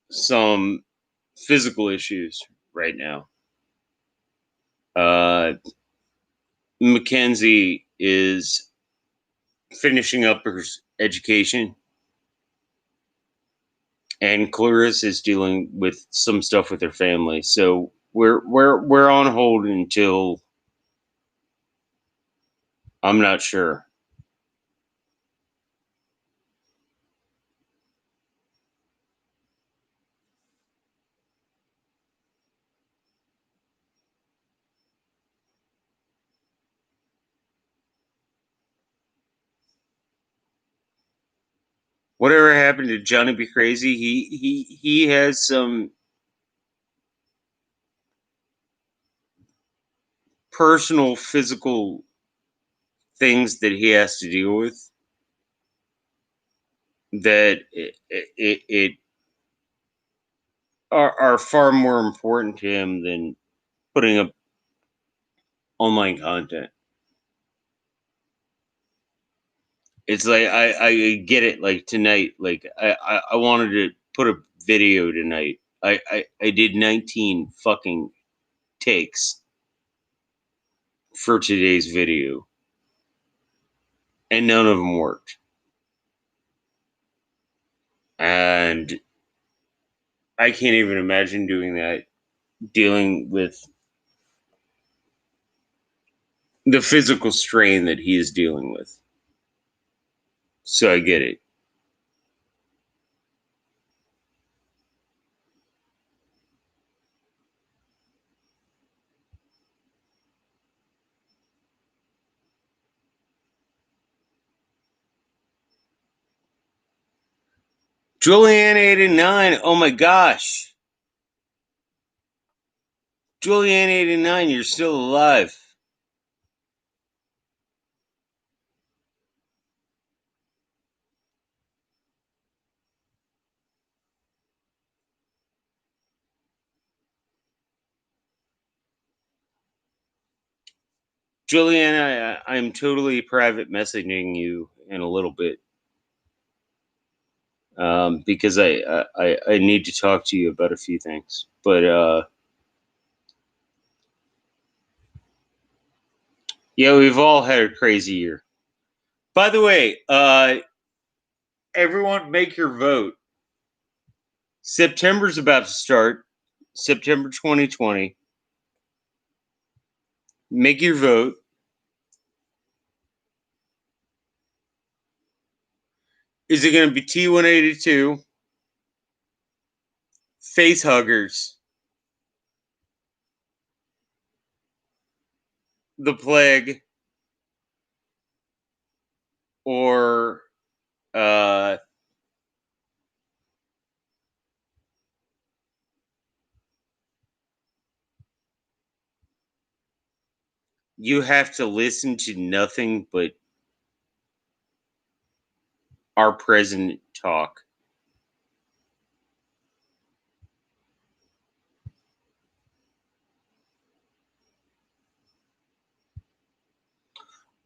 some physical issues right now. Mackenzie is finishing up her education, and Clarissa is dealing with some stuff with her family. So we're on hold until I'm not sure. Whatever happened to Johnny Be Crazy? He has some personal physical things that he has to deal with that it are far more important to him than putting up online content. It's like I get it. Like tonight, like I wanted to put a video tonight. I did 19 fucking takes for today's video, and none of them worked. And I can't even imagine doing that, dealing with the physical strain that he is dealing with. So I get it. Julianne89, oh my gosh. Julianne89, you're still alive. Julianne, I'm totally private messaging you in a little bit. Because I need to talk to you about a few things. But yeah, we've all had a crazy year. By the way, everyone make your vote. September's about to start. September 2020. Make your vote. Is it going to be T182, face huggers, the plague, or uh, you have to listen to nothing but our president talk?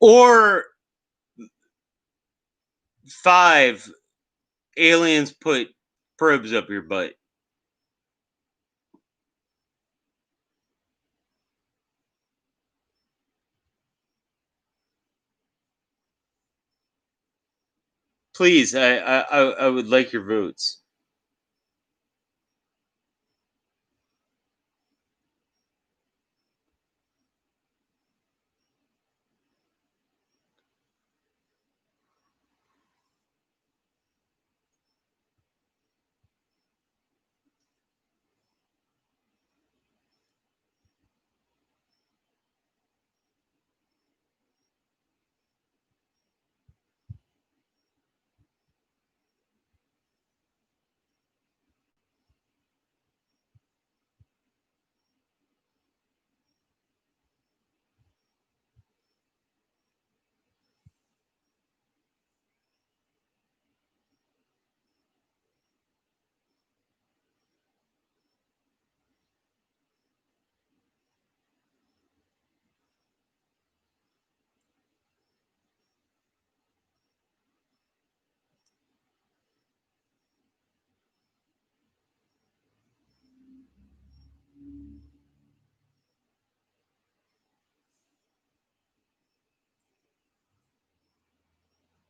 Or 5, aliens put probes up your butt. Please, I would like your votes.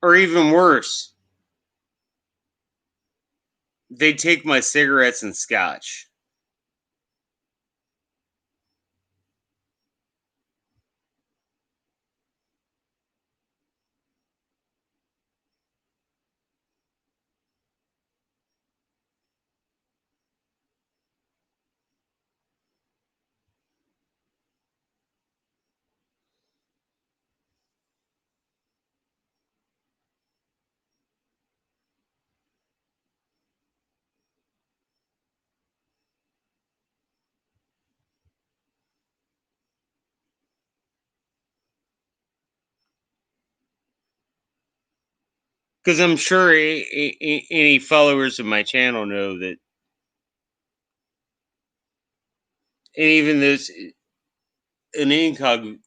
Or even worse, they take my cigarettes and scotch. Because I'm sure any followers of my channel know that, and even those an incog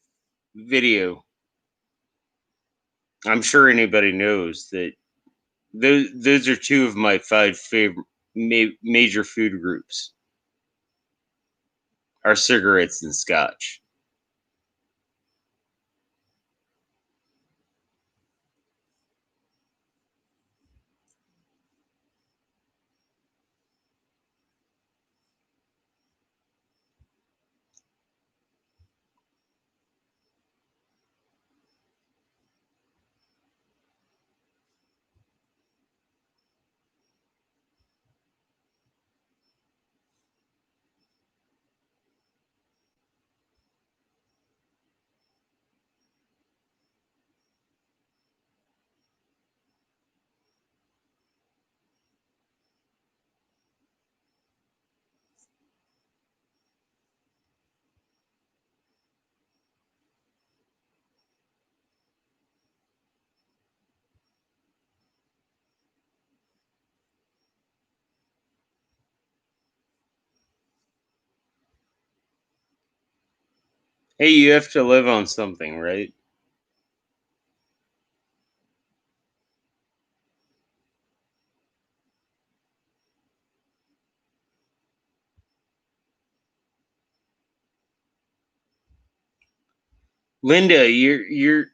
video, I'm sure anybody knows that those are 2 of my 5 favorite major food groups are cigarettes and scotch. Hey, you have to live on something, right? Linda, you're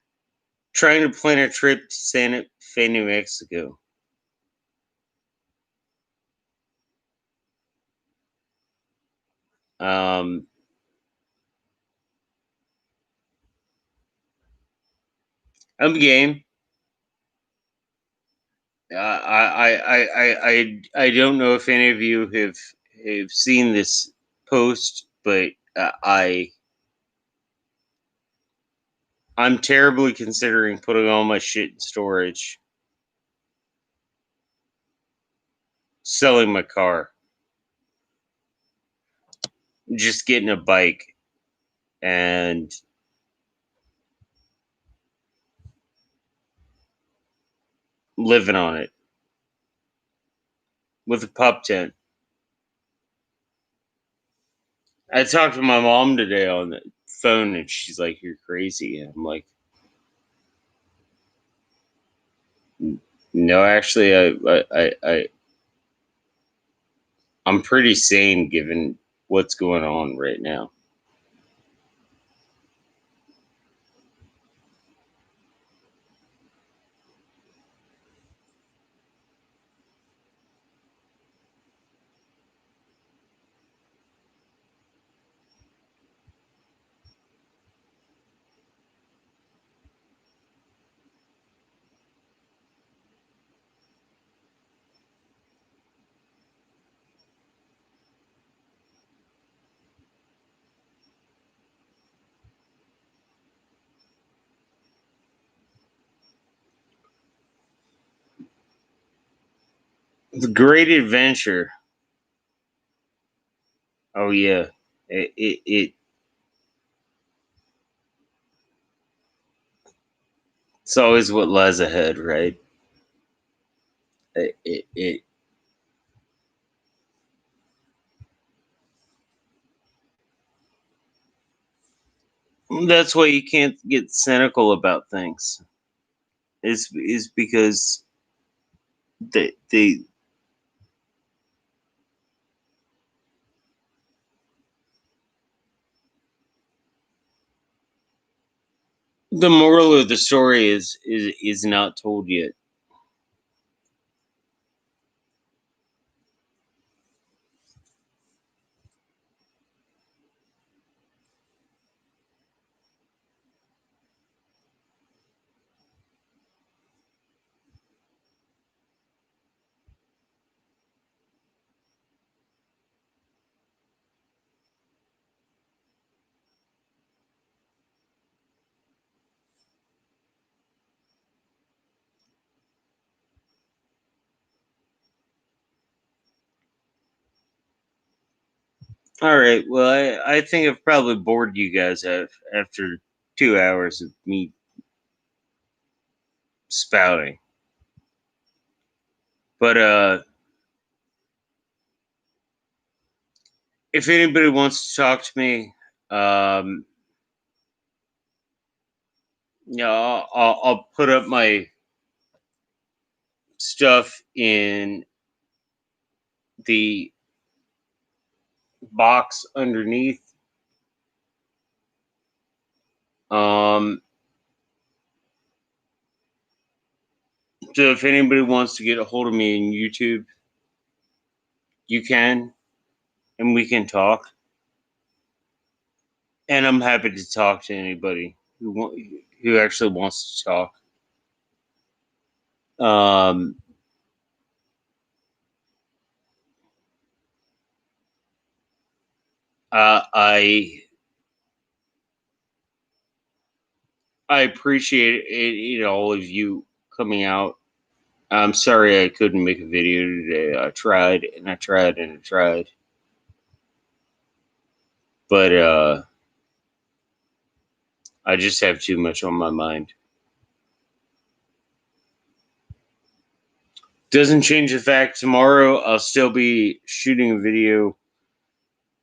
trying to plan a trip to Santa Fe, New Mexico. Um, I'm game. I don't know if any of you have seen this post, but I'm terribly considering putting all my shit in storage, selling my car, just getting a bike, and living on it with a pup tent. I talked to my mom today on the phone, and she's like, "You're crazy." And I'm like, "No, actually, I'm pretty sane given what's going on right now." The Great Adventure. Oh yeah, it it's always what lies ahead, right? It That's why you can't get cynical about things. Is because the the moral of the story is not told yet. All right. Well, I think I've probably bored you guys after 2 hours of me spouting. But if anybody wants to talk to me, um, I'll put up my stuff in the box underneath. Um, so if anybody wants to get a hold of me in YouTube, you can, and we can talk. And I'm happy to talk to anybody who actually wants to talk. Um, uh, I I appreciate all of you coming out. I'm sorry I couldn't make a video today. I tried and I tried and I tried, but I just have too much on my mind. Doesn't change the fact tomorrow I'll still be shooting a video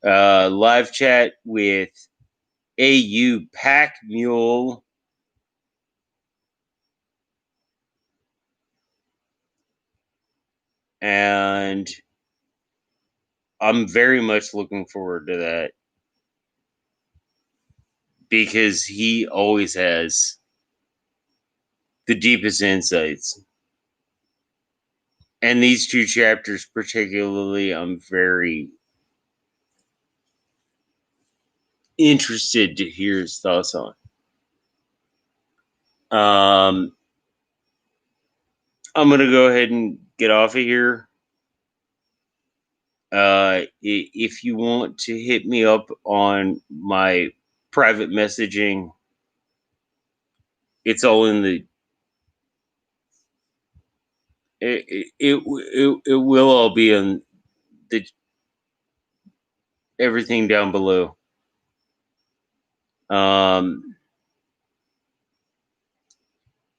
live chat with AU Pack Mule. And I'm very much looking forward to that because he always has the deepest insights. And these two chapters, particularly, I'm very interested to hear his thoughts on. I'm going to go ahead and get off of here. If you want to hit me up on my private messaging, it's all in the it will all be on the everything down below.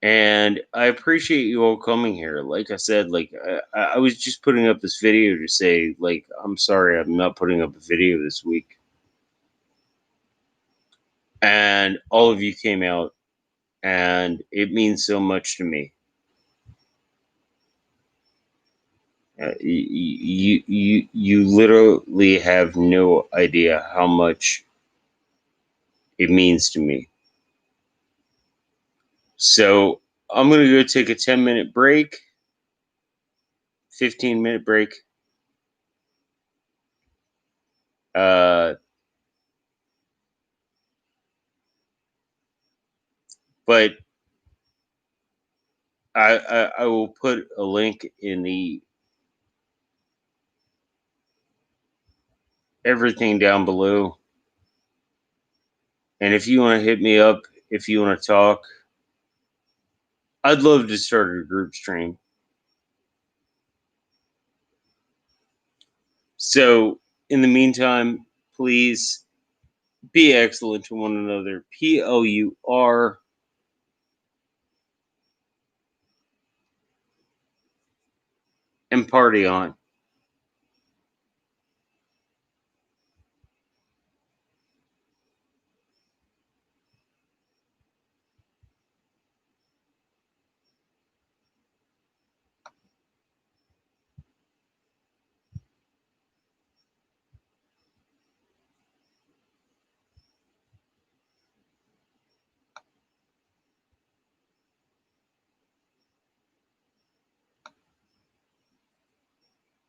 And I appreciate you all coming here. Like I said, like I was just putting up this video to say, like, I'm sorry I'm not putting up a video this week. And all of you came out, and it means so much to me. You literally have no idea how much it means to me. So I'm gonna go take a 10-minute break, 15-minute break. But I will put a link in the everything down below. And if you want to hit me up, if you want to talk, I'd love to start a group stream. So in the meantime, please be excellent to one another. POUR. And party on.